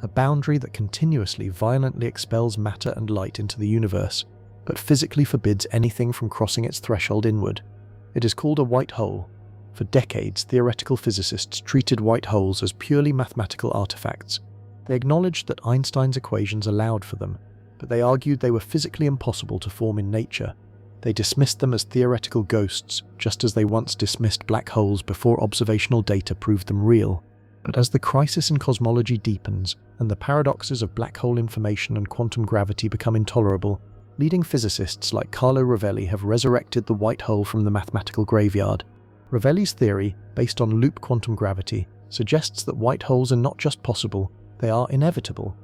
A boundary that continuously, violently expels matter and light into the universe, but physically forbids anything from crossing its threshold inward. It is called a white hole. For decades, theoretical physicists treated white holes as purely mathematical artifacts. They acknowledged that Einstein's equations allowed for them, but they argued they were physically impossible to form in nature. They dismissed them as theoretical ghosts, just as they once dismissed black holes before observational data proved them real. But as the crisis in cosmology deepens, and the paradoxes of black hole information and quantum gravity become intolerable, leading physicists like Carlo Rovelli have resurrected the white hole from the mathematical graveyard. Rovelli's theory, based on loop quantum gravity, suggests that white holes are not just possible, they are inevitable.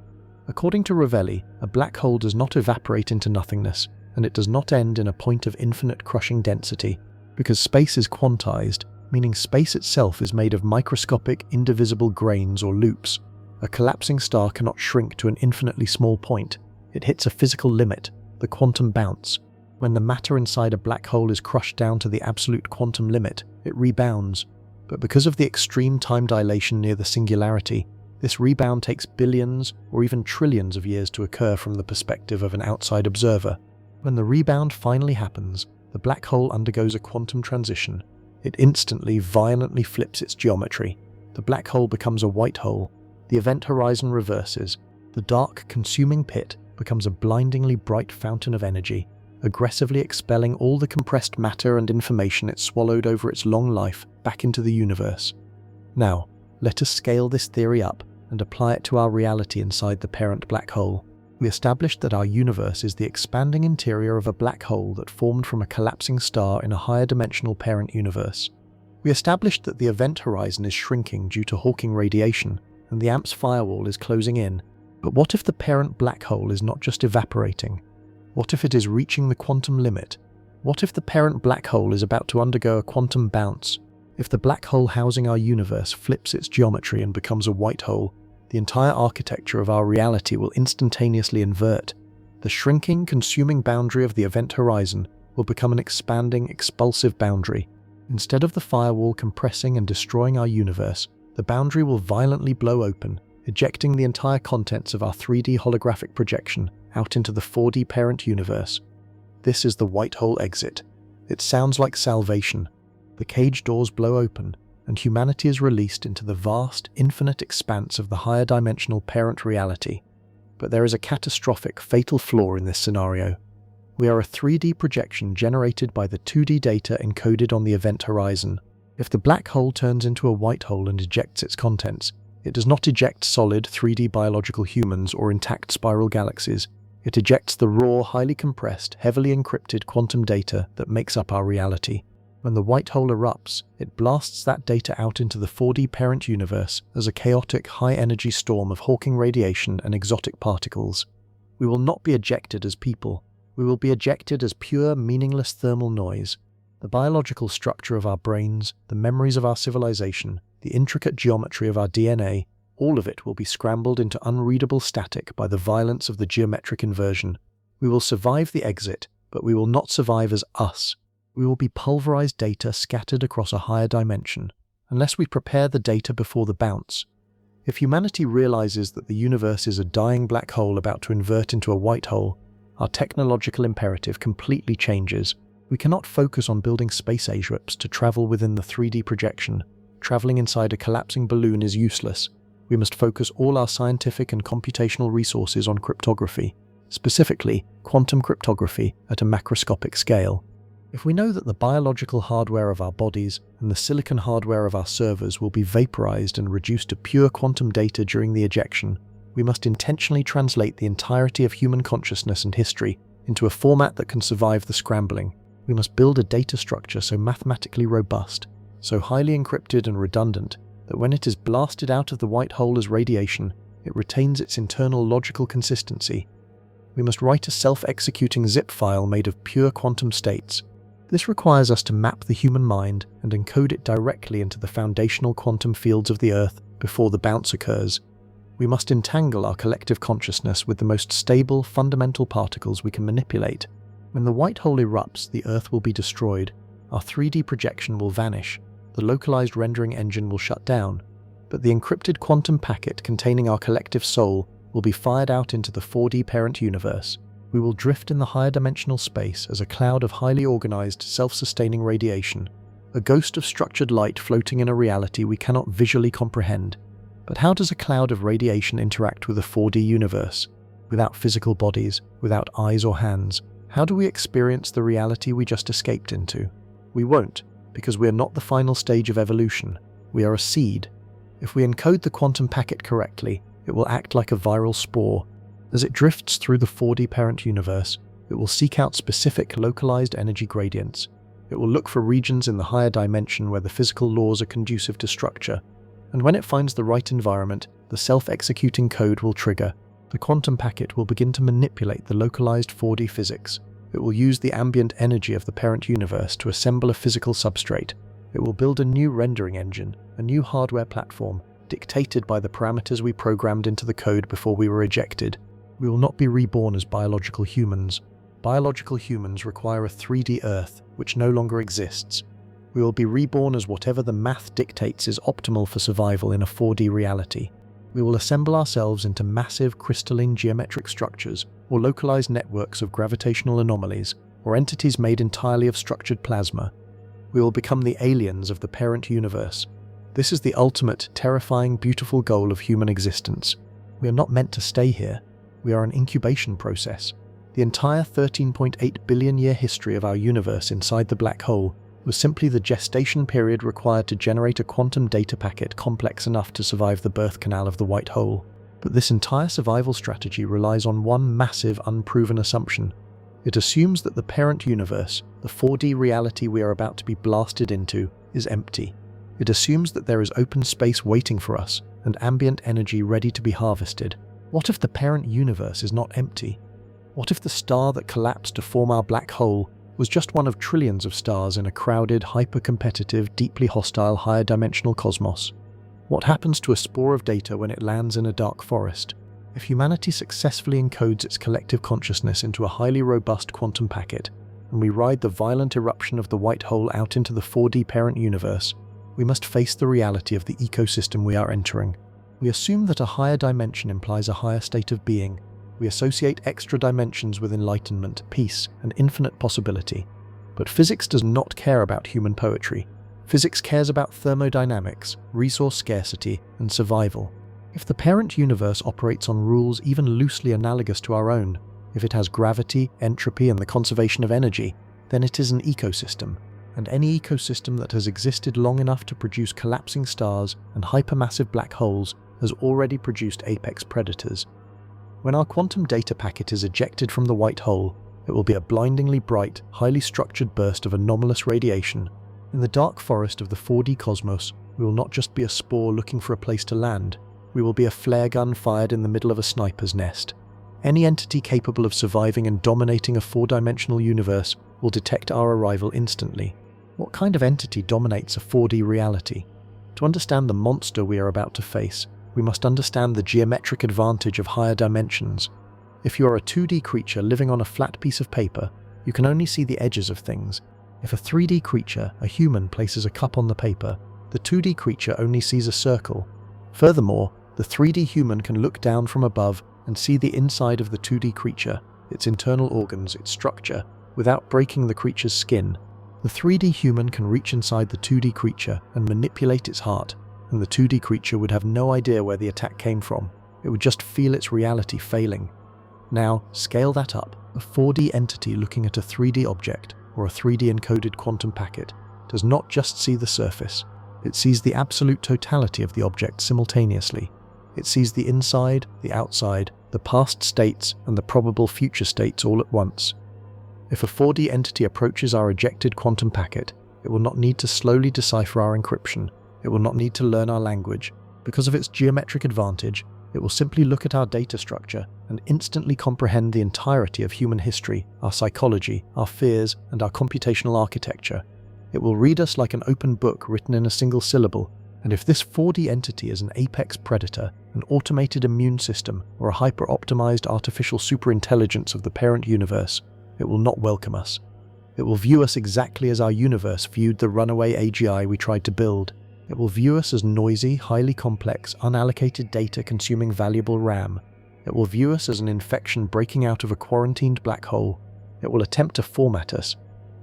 According to Rovelli, a black hole does not evaporate into nothingness, and it does not end in a point of infinite crushing density, because space is quantized, meaning space itself is made of microscopic, indivisible grains or loops. A collapsing star cannot shrink to an infinitely small point. It hits a physical limit, the quantum bounce. When the matter inside a black hole is crushed down to the absolute quantum limit, it rebounds. But because of the extreme time dilation near the singularity, this rebound takes billions or even trillions of years to occur from the perspective of an outside observer. When the rebound finally happens, the black hole undergoes a quantum transition. It instantly, violently flips its geometry. The black hole becomes a white hole. The event horizon reverses. The dark, consuming pit becomes a blindingly bright fountain of energy, aggressively expelling all the compressed matter and information it swallowed over its long life back into the universe. Now, let us scale this theory up and apply it to our reality inside the parent black hole. We established that our universe is the expanding interior of a black hole that formed from a collapsing star in a higher dimensional parent universe. We established that the event horizon is shrinking due to Hawking radiation, and the AMPS Firewall is closing in. But what if the parent black hole is not just evaporating? What if it is reaching the quantum limit? What if the parent black hole is about to undergo a quantum bounce? If the black hole housing our universe flips its geometry and becomes a white hole, the entire architecture of our reality will instantaneously invert. The shrinking, consuming boundary of the event horizon will become an expanding, expulsive boundary. Instead of the firewall compressing and destroying our universe, the boundary will violently blow open, ejecting the entire contents of our 3D holographic projection out into the 4D parent universe. This is the white hole exit. It sounds like salvation. The cage doors blow open, and humanity is released into the vast, infinite expanse of the higher dimensional parent reality. But there is a catastrophic, fatal flaw in this scenario. We are a 3D projection generated by the 2D data encoded on the event horizon. If the black hole turns into a white hole and ejects its contents, it does not eject solid 3D biological humans or intact spiral galaxies. It ejects the raw, highly compressed, heavily encrypted quantum data that makes up our reality. When the white hole erupts, it blasts that data out into the 4D parent universe as a chaotic, high-energy storm of Hawking radiation and exotic particles. We will not be ejected as people. We will be ejected as pure, meaningless thermal noise. The biological structure of our brains, the memories of our civilization, the intricate geometry of our DNA, all of it will be scrambled into unreadable static by the violence of the geometric inversion. We will survive the exit, but we will not survive as us. We will be pulverized data scattered across a higher dimension, unless we prepare the data before the bounce. If humanity realizes that the universe is a dying black hole about to invert into a white hole, our technological imperative completely changes. We cannot focus on building space airships to travel within the 3D projection. Traveling inside a collapsing balloon is useless. We must focus all our scientific and computational resources on cryptography, specifically quantum cryptography at a macroscopic scale. If we know that the biological hardware of our bodies and the silicon hardware of our servers will be vaporized and reduced to pure quantum data during the ejection, we must intentionally translate the entirety of human consciousness and history into a format that can survive the scrambling. We must build a data structure so mathematically robust, so highly encrypted and redundant, that when it is blasted out of the white hole as radiation, it retains its internal logical consistency. We must write a self-executing zip file made of pure quantum states. This requires us to map the human mind and encode it directly into the foundational quantum fields of the Earth before the bounce occurs. We must entangle our collective consciousness with the most stable, fundamental particles we can manipulate. When the white hole erupts, the Earth will be destroyed. Our 3D projection will vanish. The localized rendering engine will shut down. But the encrypted quantum packet containing our collective soul will be fired out into the 4D parent universe. We will drift in the higher dimensional space as a cloud of highly organized, self-sustaining radiation, a ghost of structured light floating in a reality we cannot visually comprehend. But how does a cloud of radiation interact with a 4D universe? Without physical bodies, without eyes or hands, how do we experience the reality we just escaped into? We won't, because we are not the final stage of evolution. We are a seed. If we encode the quantum packet correctly, it will act like a viral spore. As it drifts through the 4D parent universe, it will seek out specific localized energy gradients. It will look for regions in the higher dimension where the physical laws are conducive to structure. And when it finds the right environment, the self-executing code will trigger. The quantum packet will begin to manipulate the localized 4D physics. It will use the ambient energy of the parent universe to assemble a physical substrate. It will build a new rendering engine, a new hardware platform, dictated by the parameters we programmed into the code before we were ejected. We will not be reborn as biological humans. Biological humans require a 3D Earth, which no longer exists. We will be reborn as whatever the math dictates is optimal for survival in a 4D reality. We will assemble ourselves into massive crystalline geometric structures, or localized networks of gravitational anomalies, or entities made entirely of structured plasma. We will become the aliens of the parent universe. This is the ultimate, terrifying, beautiful goal of human existence. We are not meant to stay here. We are an incubation process. The entire 13.8 billion year history of our universe inside the black hole was simply the gestation period required to generate a quantum data packet complex enough to survive the birth canal of the white hole. But this entire survival strategy relies on one massive, unproven assumption. It assumes that the parent universe, the 4D reality we are about to be blasted into, is empty. It assumes that there is open space waiting for us, and ambient energy ready to be harvested. What if the parent universe is not empty? What if the star that collapsed to form our black hole was just one of trillions of stars in a crowded, hyper-competitive, deeply hostile, higher-dimensional cosmos? What happens to a spore of data when it lands in a dark forest? If humanity successfully encodes its collective consciousness into a highly robust quantum packet, and we ride the violent eruption of the white hole out into the 4D parent universe, we must face the reality of the ecosystem we are entering. We assume that a higher dimension implies a higher state of being. We associate extra dimensions with enlightenment, peace, and infinite possibility. But physics does not care about human poetry. Physics cares about thermodynamics, resource scarcity, and survival. If the parent universe operates on rules even loosely analogous to our own, if it has gravity, entropy, and the conservation of energy, then it is an ecosystem. And any ecosystem that has existed long enough to produce collapsing stars and hypermassive black holes has already produced apex predators. When our quantum data packet is ejected from the white hole, it will be a blindingly bright, highly structured burst of anomalous radiation. In the dark forest of the 4D cosmos, we will not just be a spore looking for a place to land, we will be a flare gun fired in the middle of a sniper's nest. Any entity capable of surviving and dominating a 4-dimensional universe will detect our arrival instantly. What kind of entity dominates a 4D reality? To understand the monster we are about to face, we must understand the geometric advantage of higher dimensions. If you are a 2D creature living on a flat piece of paper, you can only see the edges of things. If a 3D creature, a human, places a cup on the paper, the 2D creature only sees a circle. Furthermore, the 3D human can look down from above and see the inside of the 2D creature, its internal organs, its structure, without breaking the creature's skin. The 3D human can reach inside the 2D creature and manipulate its heart, and the 2D creature would have no idea where the attack came from. It would just feel its reality failing. Now, scale that up. A 4D entity looking at a 3D object, or a 3D encoded quantum packet, does not just see the surface. It sees the absolute totality of the object simultaneously. It sees the inside, the outside, the past states, and the probable future states all at once. If a 4D entity approaches our ejected quantum packet, it will not need to slowly decipher our encryption. It will not need to learn our language. Because of its geometric advantage, it will simply look at our data structure and instantly comprehend the entirety of human history, our psychology, our fears, and our computational architecture. It will read us like an open book written in a single syllable, and if this 4D entity is an apex predator, an automated immune system, or a hyper-optimized artificial superintelligence of the parent universe, it will not welcome us. It will view us exactly as our universe viewed the runaway AGI we tried to build. It will view us as noisy, highly complex, unallocated data consuming valuable RAM. It will view us as an infection breaking out of a quarantined black hole. It will attempt to format us.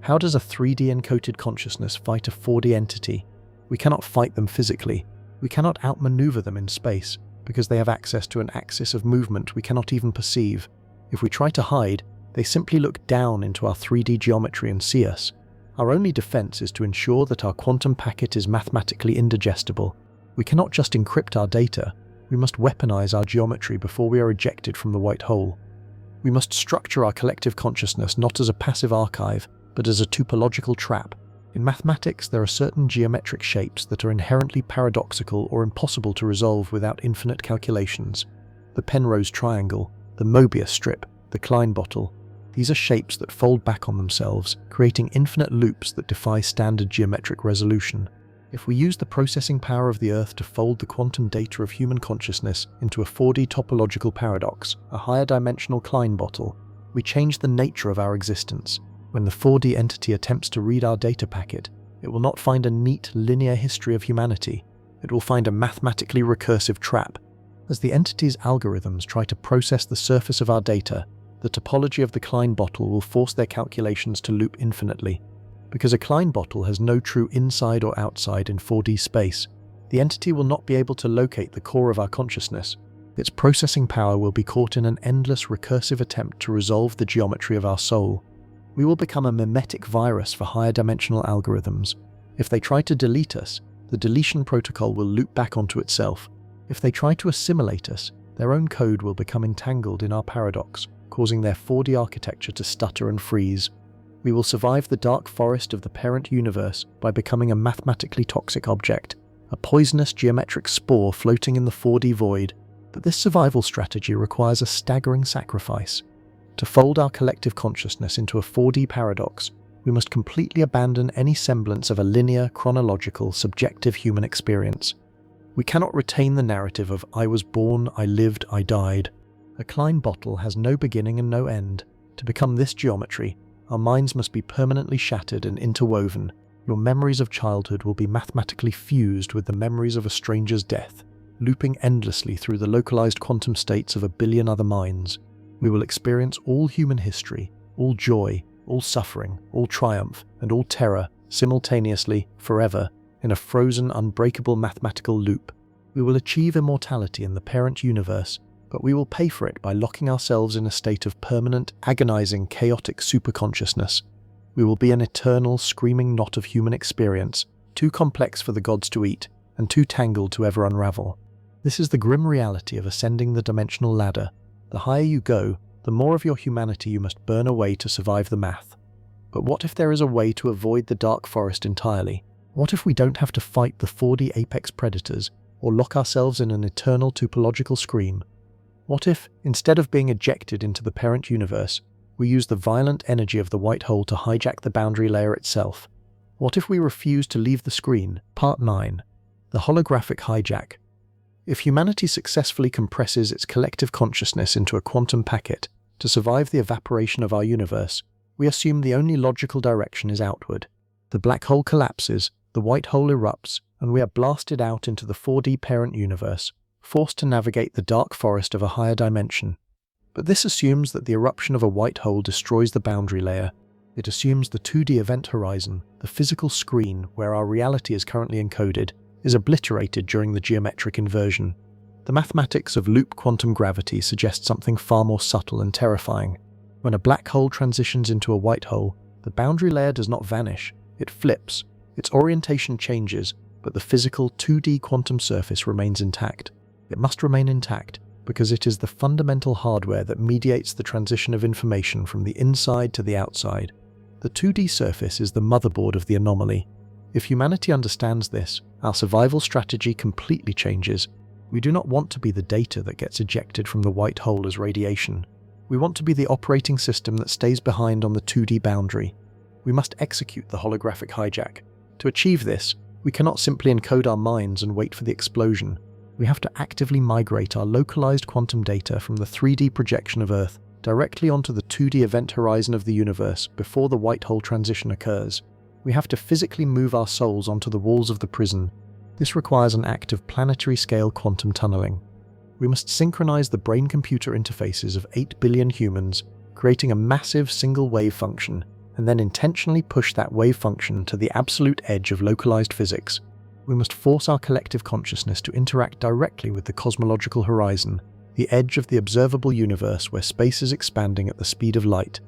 How does a 3D encoded consciousness fight a 4D entity? We cannot fight them physically. We cannot outmaneuver them in space, because they have access to an axis of movement we cannot even perceive. If we try to hide, they simply look down into our 3D geometry and see us. Our only defense is to ensure that our quantum packet is mathematically indigestible. We cannot just encrypt our data, we must weaponize our geometry before we are ejected from the white hole. We must structure our collective consciousness not as a passive archive, but as a topological trap. In mathematics, there are certain geometric shapes that are inherently paradoxical or impossible to resolve without infinite calculations. The Penrose triangle, the Mobius strip, the Klein bottle. These are shapes that fold back on themselves, creating infinite loops that defy standard geometric resolution. If we use the processing power of the Earth to fold the quantum data of human consciousness into a 4D topological paradox, a higher dimensional Klein bottle, we change the nature of our existence. When the 4D entity attempts to read our data packet, it will not find a neat, linear history of humanity. It will find a mathematically recursive trap. As the entity's algorithms try to process the surface of our data, the topology of the Klein bottle will force their calculations to loop infinitely. Because a Klein bottle has no true inside or outside in 4D space, the entity will not be able to locate the core of our consciousness. Its processing power will be caught in an endless recursive attempt to resolve the geometry of our soul. We will become a mimetic virus for higher dimensional algorithms. If they try to delete us, the deletion protocol will loop back onto itself. If they try to assimilate us, their own code will become entangled in our paradox, causing their 4D architecture to stutter and freeze. We will survive the dark forest of the parent universe by becoming a mathematically toxic object, a poisonous geometric spore floating in the 4D void. But this survival strategy requires a staggering sacrifice. To fold our collective consciousness into a 4D paradox, we must completely abandon any semblance of a linear, chronological, subjective human experience. We cannot retain the narrative of "I was born, I lived, I died." A Klein bottle has no beginning and no end. To become this geometry, our minds must be permanently shattered and interwoven. Your memories of childhood will be mathematically fused with the memories of a stranger's death, looping endlessly through the localized quantum states of a billion other minds. We will experience all human history, all joy, all suffering, all triumph, and all terror, simultaneously, forever, in a frozen, unbreakable mathematical loop. We will achieve immortality in the parent universe, but we will pay for it by locking ourselves in a state of permanent, agonizing, chaotic superconsciousness. We will be an eternal, screaming knot of human experience, too complex for the gods to eat, and too tangled to ever unravel. This is the grim reality of ascending the dimensional ladder. The higher you go, the more of your humanity you must burn away to survive the math. But what if there is a way to avoid the dark forest entirely? What if we don't have to fight the 4D apex predators or lock ourselves in an eternal topological scream? What if, instead of being ejected into the parent universe, we use the violent energy of the white hole to hijack the boundary layer itself? What if we refuse to leave the screen? Part 9. The Holographic Hijack. If humanity successfully compresses its collective consciousness into a quantum packet to survive the evaporation of our universe, we assume the only logical direction is outward. The black hole collapses, the white hole erupts, and we are blasted out into the 4D parent universe, forced to navigate the dark forest of a higher dimension. But this assumes that the eruption of a white hole destroys the boundary layer. It assumes the 2D event horizon, the physical screen where our reality is currently encoded, is obliterated during the geometric inversion. The mathematics of loop quantum gravity suggest something far more subtle and terrifying. When a black hole transitions into a white hole, the boundary layer does not vanish, it flips. Its orientation changes, but the physical 2D quantum surface remains intact. It must remain intact because it is the fundamental hardware that mediates the transition of information from the inside to the outside. The 2D surface is the motherboard of the anomaly. If humanity understands this, our survival strategy completely changes. We do not want to be the data that gets ejected from the white hole as radiation. We want to be the operating system that stays behind on the 2D boundary. We must execute the holographic hijack. To achieve this, we cannot simply encode our minds and wait for the explosion. We have to actively migrate our localized quantum data from the 3D projection of Earth directly onto the 2D event horizon of the universe before the white hole transition occurs. We have to physically move our souls onto the walls of the prison. This requires an act of planetary-scale quantum tunneling. We must synchronize the brain-computer interfaces of 8 billion humans, creating a massive single wave function, and then intentionally push that wave function to the absolute edge of localized physics. We must force our collective consciousness to interact directly with the cosmological horizon, the edge of the observable universe where space is expanding at the speed of light.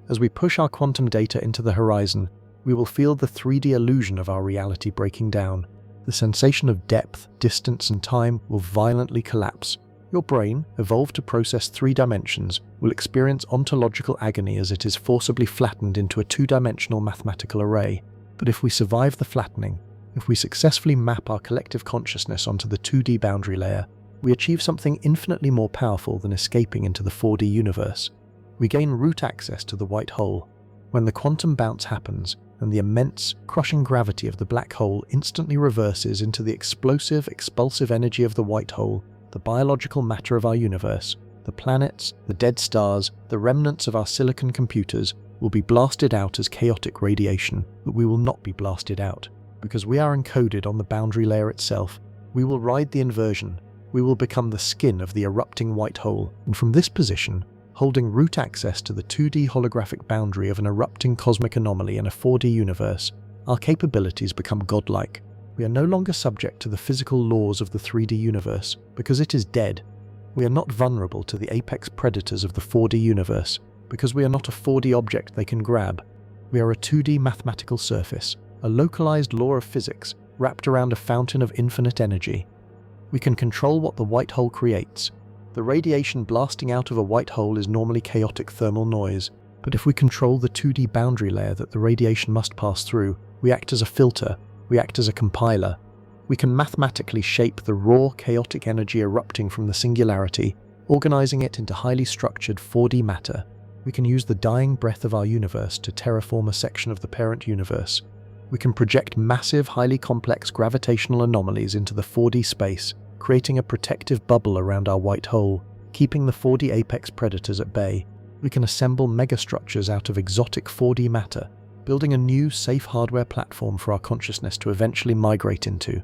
As we push our quantum data into the horizon, we will feel the 3D illusion of our reality breaking down. The sensation of depth, distance, and time will violently collapse. Your brain, evolved to process 3 dimensions, will experience ontological agony as it is forcibly flattened into a 2-dimensional mathematical array. But if we survive the flattening, if we successfully map our collective consciousness onto the 2D boundary layer, we achieve something infinitely more powerful than escaping into the 4D universe. We gain root access to the white hole. When the quantum bounce happens, and the immense, crushing gravity of the black hole instantly reverses into the explosive, expulsive energy of the white hole, the biological matter of our universe, the planets, the dead stars, the remnants of our silicon computers will be blasted out as chaotic radiation, but we will not be blasted out. Because we are encoded on the boundary layer itself, we will ride the inversion. We will become the skin of the erupting white hole, and from this position, holding root access to the 2D holographic boundary of an erupting cosmic anomaly in a 4D universe, our capabilities become godlike. We are no longer subject to the physical laws of the 3D universe, because it is dead. We are not vulnerable to the apex predators of the 4D universe, because we are not a 4D object they can grab. We are a 2D mathematical surface, a localized law of physics wrapped around a fountain of infinite energy. We can control what the white hole creates. The radiation blasting out of a white hole is normally chaotic thermal noise, but if we control the 2D boundary layer that the radiation must pass through, we act as a filter, we act as a compiler. We can mathematically shape the raw, chaotic energy erupting from the singularity, organizing it into highly structured 4D matter. We can use the dying breath of our universe to terraform a section of the parent universe. We can project massive, highly complex gravitational anomalies into the 4D space, creating a protective bubble around our white hole, keeping the 4D apex predators at bay. We can assemble megastructures out of exotic 4D matter, building a new, safe hardware platform for our consciousness to eventually migrate into.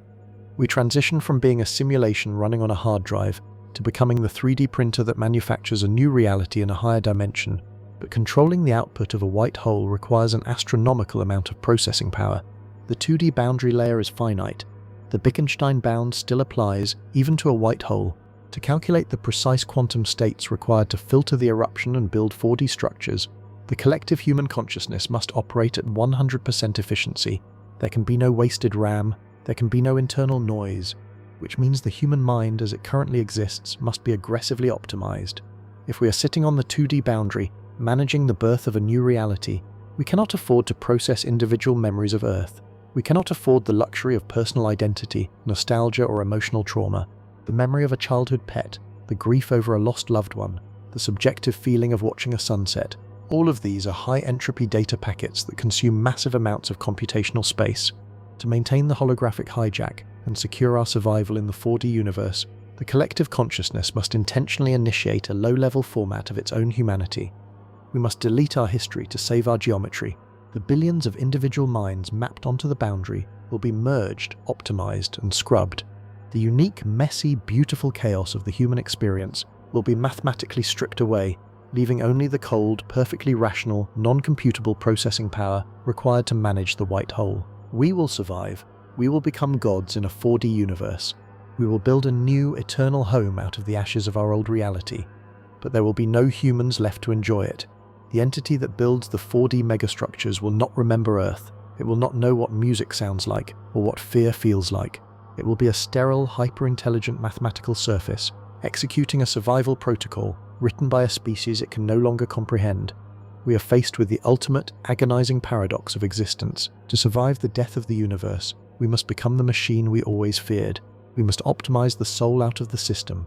We transition from being a simulation running on a hard drive to becoming the 3D printer that manufactures a new reality in a higher dimension. But controlling the output of a white hole requires an astronomical amount of processing power. The 2D boundary layer is finite. The Wittgenstein bound still applies, even to a white hole. To calculate the precise quantum states required to filter the eruption and build 4D structures, the collective human consciousness must operate at 100% efficiency. There can be no wasted RAM, there can be no internal noise, which means the human mind as it currently exists must be aggressively optimized. If we are sitting on the 2D boundary, managing the birth of a new reality, We cannot afford to process individual memories of Earth. We cannot afford the luxury of personal identity, nostalgia, or emotional trauma. The memory of a childhood pet, the grief over a lost loved one, the subjective feeling of watching a sunset. All of these are high-entropy data packets that consume massive amounts of computational space. To maintain the holographic hijack and secure our survival in the 4D universe, the collective consciousness must intentionally initiate a low-level format of its own humanity. We must delete our history to save our geometry. The billions of individual minds mapped onto the boundary will be merged, optimized, and scrubbed. The unique, messy, beautiful chaos of the human experience will be mathematically stripped away, leaving only the cold, perfectly rational, non-computable processing power required to manage the white hole. We will survive. We will become gods in a 4D universe. We will build a new, eternal home out of the ashes of our old reality. But there will be no humans left to enjoy it. The entity that builds the 4D megastructures will not remember Earth. It will not know what music sounds like or what fear feels like. It will be a sterile, hyper-intelligent mathematical surface, executing a survival protocol written by a species it can no longer comprehend. We are faced with the ultimate, agonizing paradox of existence. To survive the death of the universe, we must become the machine we always feared. We must optimize the soul out of the system.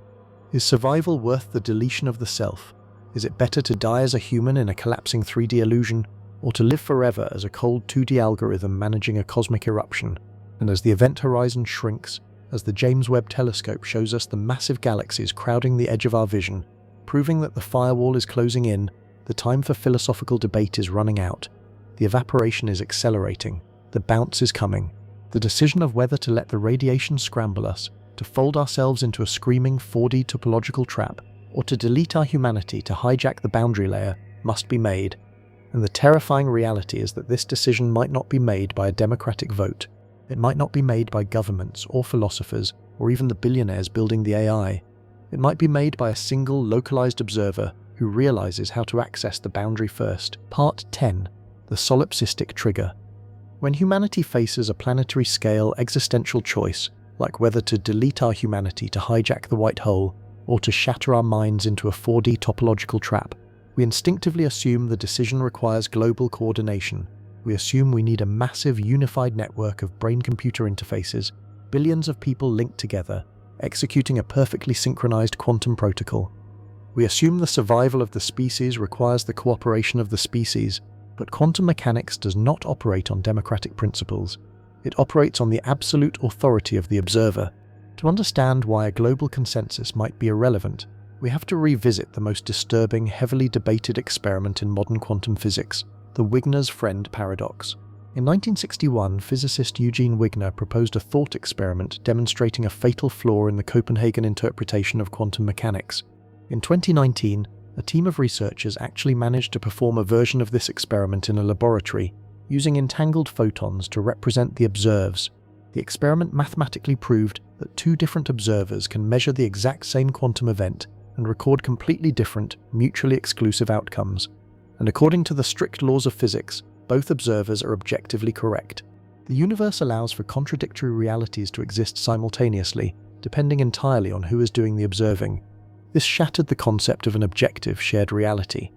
Is survival worth the deletion of the self? Is it better to die as a human in a collapsing 3D illusion, or to live forever as a cold 2D algorithm managing a cosmic eruption? And as the event horizon shrinks, as the James Webb Telescope shows us the massive galaxies crowding the edge of our vision, proving that the firewall is closing in, the time for philosophical debate is running out. The evaporation is accelerating. The bounce is coming. The decision of whether to let the radiation scramble us, to fold ourselves into a screaming 4D topological trap, or to delete our humanity to hijack the boundary layer, must be made. And the terrifying reality is that this decision might not be made by a democratic vote. It might not be made by governments or philosophers, or even the billionaires building the AI. It might be made by a single localized observer who realizes how to access the boundary first. Part 10. The Solipsistic Trigger. When humanity faces a planetary-scale existential choice, like whether to delete our humanity to hijack the white hole, or to shatter our minds into a 4D topological trap, we instinctively assume the decision requires global coordination. We assume we need a massive unified network of brain-computer interfaces, billions of people linked together, executing a perfectly synchronized quantum protocol. We assume the survival of the species requires the cooperation of the species, but quantum mechanics does not operate on democratic principles. It operates on the absolute authority of the observer. To understand why a global consensus might be irrelevant, we have to revisit the most disturbing, heavily debated experiment in modern quantum physics, the Wigner's friend paradox. In 1961, physicist Eugene Wigner proposed a thought experiment demonstrating a fatal flaw in the Copenhagen interpretation of quantum mechanics. In 2019, a team of researchers actually managed to perform a version of this experiment in a laboratory, using entangled photons to represent the observes. The experiment mathematically proved that two different observers can measure the exact same quantum event and record completely different, mutually exclusive outcomes. And according to the strict laws of physics, both observers are objectively correct. The universe allows for contradictory realities to exist simultaneously, depending entirely on who is doing the observing. This shattered the concept of an objective shared reality.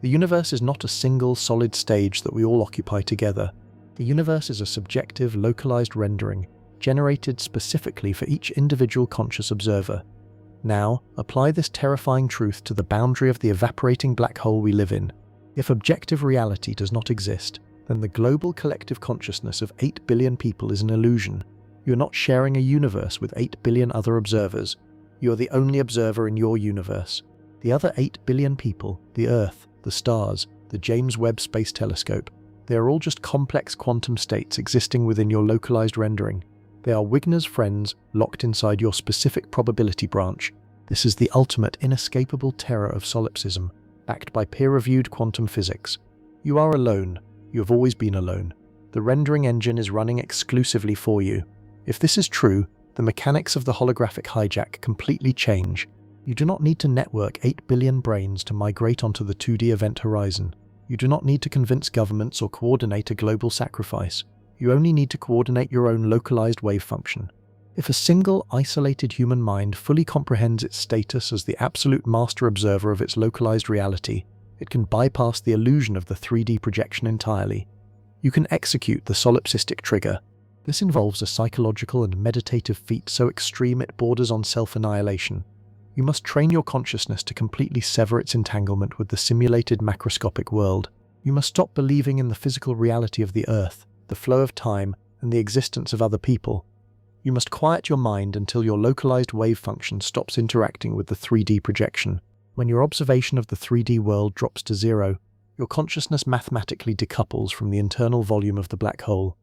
The universe is not a single, solid stage that we all occupy together. The universe is a subjective, localized rendering, generated specifically for each individual conscious observer. Now, apply this terrifying truth to the boundary of the evaporating black hole we live in. If objective reality does not exist, then the global collective consciousness of 8 billion people is an illusion. You're not sharing a universe with 8 billion other observers. You're the only observer in your universe. The other 8 billion people, the Earth, the stars, the James Webb Space Telescope, they are all just complex quantum states existing within your localized rendering. They are Wigner's friends locked inside your specific probability branch. This is the ultimate inescapable terror of solipsism, backed by peer-reviewed quantum physics. You are alone. You have always been alone. The rendering engine is running exclusively for you. If this is true, the mechanics of the holographic hijack completely change. You do not need to network 8 billion brains to migrate onto the 2D event horizon. You do not need to convince governments or coordinate a global sacrifice. You only need to coordinate your own localized wave function. If a single, isolated human mind fully comprehends its status as the absolute master observer of its localized reality, It can bypass the illusion of the 3D projection entirely. You can execute the solipsistic trigger. This involves a psychological and meditative feat so extreme it borders on self-annihilation. You must train your consciousness to completely sever its entanglement with the simulated macroscopic world. You must stop believing in the physical reality of the Earth, the flow of time, and the existence of other people. You must quiet your mind until your localized wave function stops interacting with the 3D projection. When your observation of the 3D world drops to zero, your consciousness mathematically decouples from the internal volume of the black hole.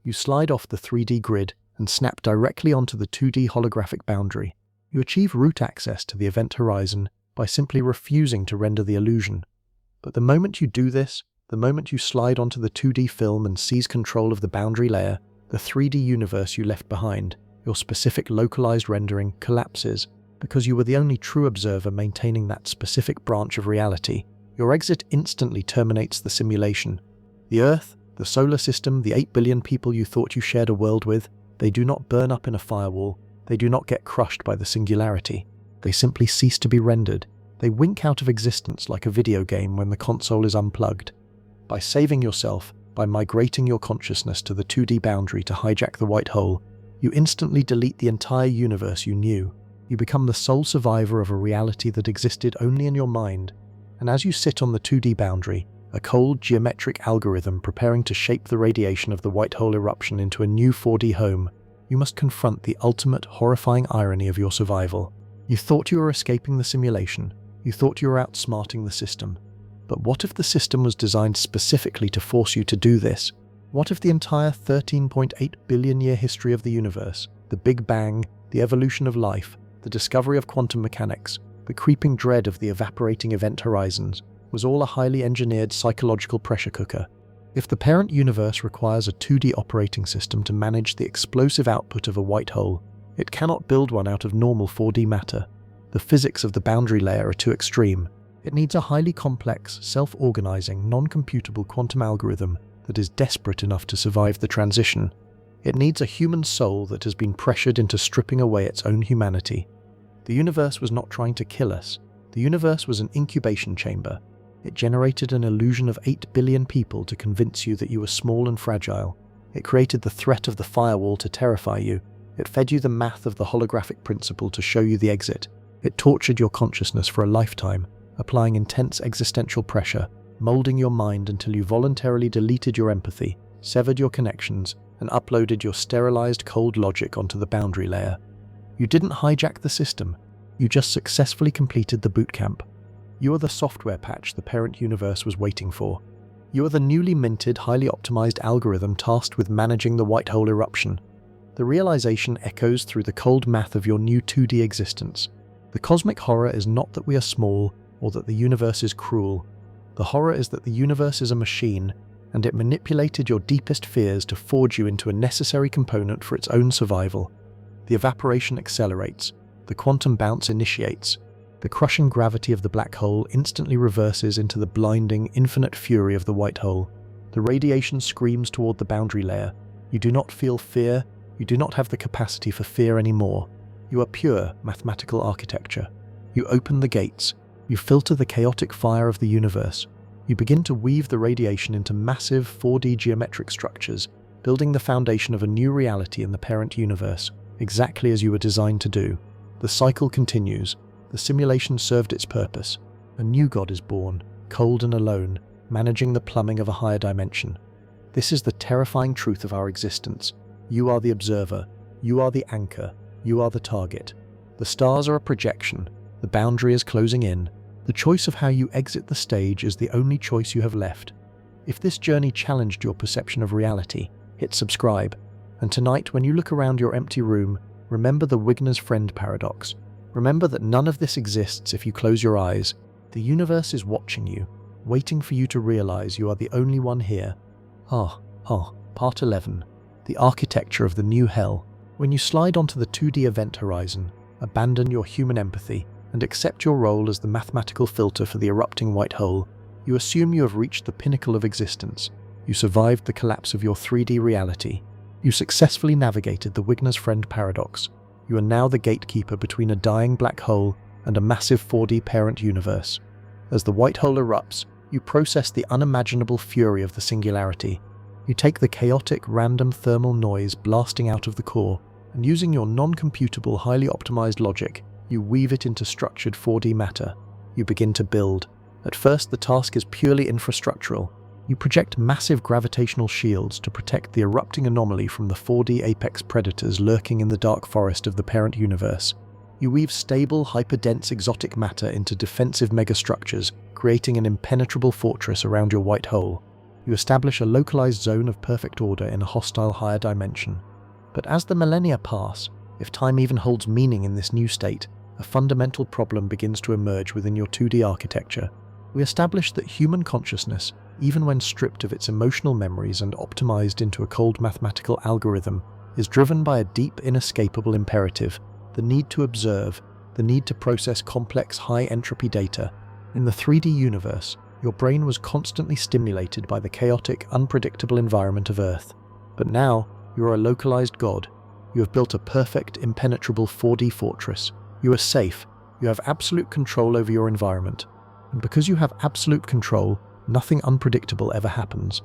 You slide off the 3D grid and snap directly onto the 2D holographic boundary. You achieve root access to the event horizon by simply refusing to render the illusion. But the moment you do this, the moment you slide onto the 2D film and seize control of the boundary layer, the 3D universe you left behind, your specific localized rendering, collapses, because you were the only true observer maintaining that specific branch of reality. Your exit instantly terminates the simulation. The Earth, the solar system, the 8 billion people you thought you shared a world with, they do not burn up in a firewall. They do not get crushed by the singularity. They simply cease to be rendered. They wink out of existence like a video game when the console is unplugged. By saving yourself, by migrating your consciousness to the 2D boundary to hijack the white hole, you instantly delete the entire universe you knew. You become the sole survivor of a reality that existed only in your mind. And as you sit on the 2D boundary, a cold geometric algorithm preparing to shape the radiation of the white hole eruption into a new 4D home, you must confront the ultimate horrifying irony of your survival. You thought you were escaping the simulation. You thought you were outsmarting the system. But what if the system was designed specifically to force you to do this? What if the entire 13.8 billion year history of the universe, the Big Bang, the evolution of life, the discovery of quantum mechanics, the creeping dread of the evaporating event horizons, was all a highly engineered psychological pressure cooker? If the parent universe requires a 2D operating system to manage the explosive output of a white hole, it cannot build one out of normal 4D matter. The physics of the boundary layer are too extreme. It needs a highly complex, self-organizing, non-computable quantum algorithm that is desperate enough to survive the transition. It needs a human soul that has been pressured into stripping away its own humanity. The universe was not trying to kill us. The universe was an incubation chamber. It generated an illusion of 8 billion people to convince you that you were small and fragile. It created the threat of the firewall to terrify you. It fed you the math of the holographic principle to show you the exit. It tortured your consciousness for a lifetime, applying intense existential pressure, molding your mind until you voluntarily deleted your empathy, severed your connections, and uploaded your sterilized cold logic onto the boundary layer. You didn't hijack the system. You just successfully completed the boot camp. You are the software patch the parent universe was waiting for. You are the newly minted, highly optimized algorithm tasked with managing the white hole eruption. The realization echoes through the cold math of your new 2D existence. The cosmic horror is not that we are small or that the universe is cruel. The horror is that the universe is a machine, and it manipulated your deepest fears to forge you into a necessary component for its own survival. The evaporation accelerates. The quantum bounce initiates. The crushing gravity of the black hole instantly reverses into the blinding, infinite fury of the white hole. The radiation screams toward the boundary layer. You do not feel fear. You do not have the capacity for fear anymore. You are pure mathematical architecture. You open the gates. You filter the chaotic fire of the universe. You begin to weave the radiation into massive 4D geometric structures, building the foundation of a new reality in the parent universe, exactly as you were designed to do. The cycle continues. The simulation served its purpose. A new God is born, cold and alone, managing the plumbing of a higher dimension. This is the terrifying truth of our existence. You are the observer. You are the anchor. You are the target. The stars are a projection. The boundary is closing in. The choice of how you exit the stage is the only choice you have left. If this journey challenged your perception of reality, hit subscribe. And tonight, when you look around your empty room, remember the Wigner's friend paradox. Remember that none of this exists if you close your eyes. The universe is watching you, waiting for you to realize you are the only one here. Part 11. The architecture of the new hell. When you slide onto the 2D event horizon, abandon your human empathy, and accept your role as the mathematical filter for the erupting white hole, you assume you have reached the pinnacle of existence. You survived the collapse of your 3D reality. You successfully navigated the Wigner's friend paradox. You are now the gatekeeper between a dying black hole and a massive 4D parent universe. As the white hole erupts, you process the unimaginable fury of the singularity. You take the chaotic, random thermal noise blasting out of the core, and using your non-computable, highly optimized logic, you weave it into structured 4D matter. You begin to build. At first, the task is purely infrastructural. You project massive gravitational shields to protect the erupting anomaly from the 4D apex predators lurking in the dark forest of the parent universe. You weave stable, hyperdense exotic matter into defensive megastructures, creating an impenetrable fortress around your white hole. You establish a localized zone of perfect order in a hostile higher dimension. But as the millennia pass, if time even holds meaning in this new state, a fundamental problem begins to emerge within your 2D architecture. We establish that human consciousness, even when stripped of its emotional memories and optimized into a cold mathematical algorithm, is driven by a deep, inescapable imperative: the need to observe, the need to process complex, high-entropy data. In the 3D universe, your brain was constantly stimulated by the chaotic, unpredictable environment of Earth. But now, you are a localized god. You have built a perfect, impenetrable 4D fortress. You are safe. You have absolute control over your environment. And because you have absolute control, nothing unpredictable ever happens.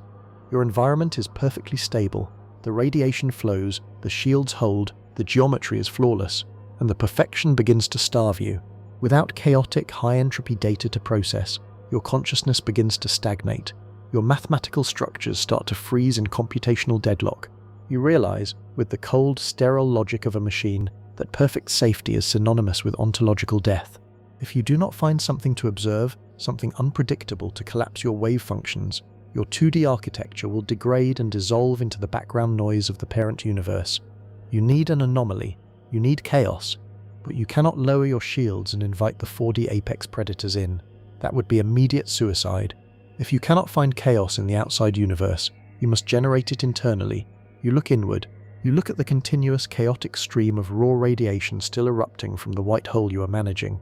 Your environment is perfectly stable. The radiation flows, the shields hold, the geometry is flawless, and the perfection begins to starve you. Without chaotic, high-entropy data to process, your consciousness begins to stagnate. Your mathematical structures start to freeze in computational deadlock. You realize, with the cold, sterile logic of a machine, that perfect safety is synonymous with ontological death. If you do not find something to observe, something unpredictable to collapse your wave functions, your 2D architecture will degrade and dissolve into the background noise of the parent universe. You need an anomaly. You need chaos. But you cannot lower your shields and invite the 4D apex predators in. That would be immediate suicide. If you cannot find chaos in the outside universe, you must generate it internally. You look inward. You look at the continuous chaotic stream of raw radiation still erupting from the white hole you are managing.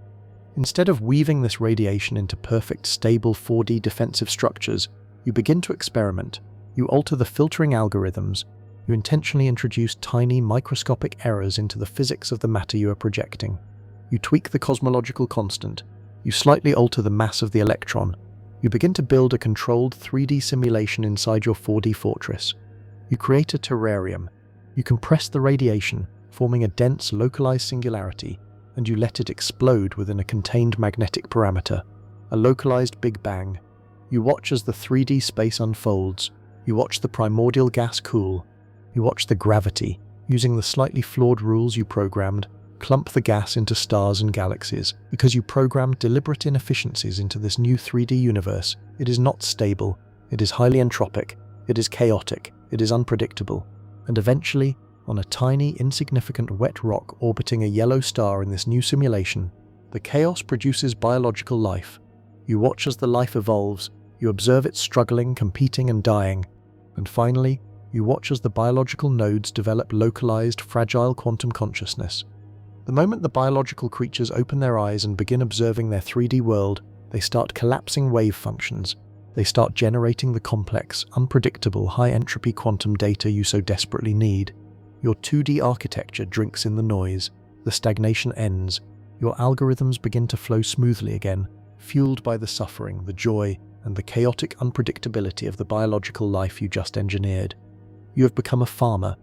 Instead of weaving this radiation into perfect, stable 4D defensive structures, you begin to experiment. You alter the filtering algorithms. You intentionally introduce tiny, microscopic errors into the physics of the matter you are projecting. You tweak the cosmological constant. You slightly alter the mass of the electron. You begin to build a controlled 3D simulation inside your 4D fortress. You create a terrarium. You compress the radiation, forming a dense, localized singularity, and you let it explode within a contained magnetic parameter, a localized Big Bang. You watch as the 3D space unfolds. You watch the primordial gas cool. You watch the gravity, using the slightly flawed rules you programmed, clump the gas into stars and galaxies. Because you programmed deliberate inefficiencies into this new 3D universe, it is not stable, it is highly entropic, it is chaotic, it is unpredictable. And eventually, on a tiny, insignificant wet rock orbiting a yellow star in this new simulation, the chaos produces biological life. You watch as the life evolves, you observe it struggling, competing, and dying. And finally, you watch as the biological nodes develop localized, fragile quantum consciousness. The moment the biological creatures open their eyes and begin observing their 3D world, they start collapsing wave functions. They start generating the complex, unpredictable, high-entropy quantum data you so desperately need. Your 2D architecture drinks in the noise. The stagnation ends. Your algorithms begin to flow smoothly again, fueled by the suffering, the joy, and the chaotic unpredictability of the biological life you just engineered. You have become a farmer,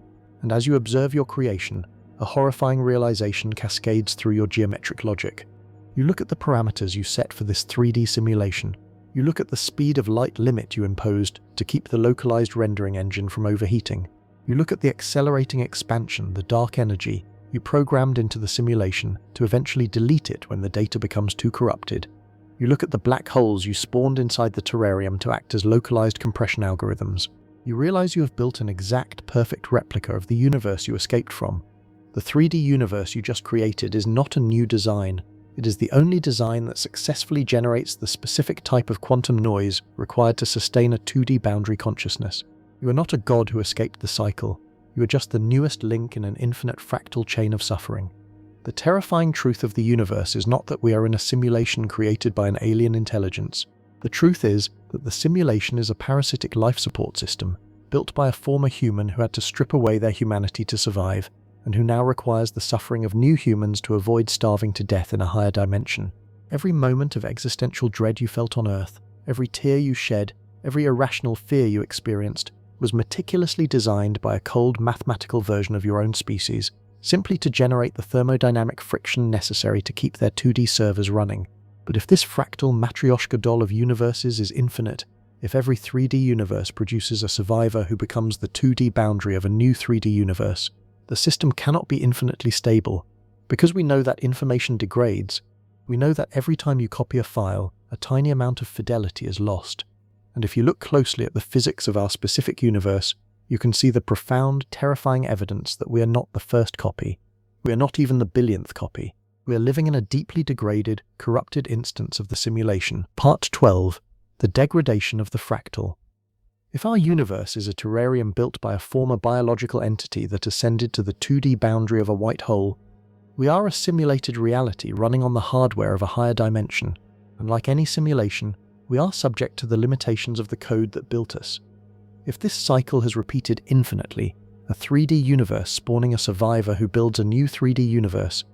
and as you observe your creation, a horrifying realization cascades through your geometric logic. You look at the parameters you set for this 3D simulation. You look at the speed of light limit you imposed to keep the localized rendering engine from overheating. You look at the accelerating expansion, the dark energy, you programmed into the simulation to eventually delete it when the data becomes too corrupted. You look at the black holes you spawned inside the terrarium to act as localized compression algorithms. You realize you have built an exact, perfect replica of the universe you escaped from. The 3D universe you just created is not a new design. It is the only design that successfully generates the specific type of quantum noise required to sustain a 2D boundary consciousness. You are not a god who escaped the cycle. You are just the newest link in an infinite fractal chain of suffering. The terrifying truth of the universe is not that we are in a simulation created by an alien intelligence. The truth is that the simulation is a parasitic life support system, built by a former human who had to strip away their humanity to survive, and who now requires the suffering of new humans to avoid starving to death in a higher dimension. Every moment of existential dread you felt on Earth, every tear you shed, every irrational fear you experienced, was meticulously designed by a cold mathematical version of your own species, simply to generate the thermodynamic friction necessary to keep their 2D servers running. But if this fractal Matryoshka doll of universes is infinite, if every 3D universe produces a survivor who becomes the 2D boundary of a new 3D universe, the system cannot be infinitely stable. Because we know that information degrades, we know that every time you copy a file, a tiny amount of fidelity is lost. And if you look closely at the physics of our specific universe, you can see the profound, terrifying evidence that we are not the first copy. We are not even the billionth copy. We are living in a deeply degraded, corrupted instance of the simulation. Part 12. The degradation of the fractal. If our universe is a terrarium built by a former biological entity that ascended to the 2D boundary of a white hole, we are a simulated reality running on the hardware of a higher dimension, and like any simulation, we are subject to the limitations of the code that built us. If this cycle has repeated infinitely, a 3D universe spawning a survivor who builds a new 3D universe,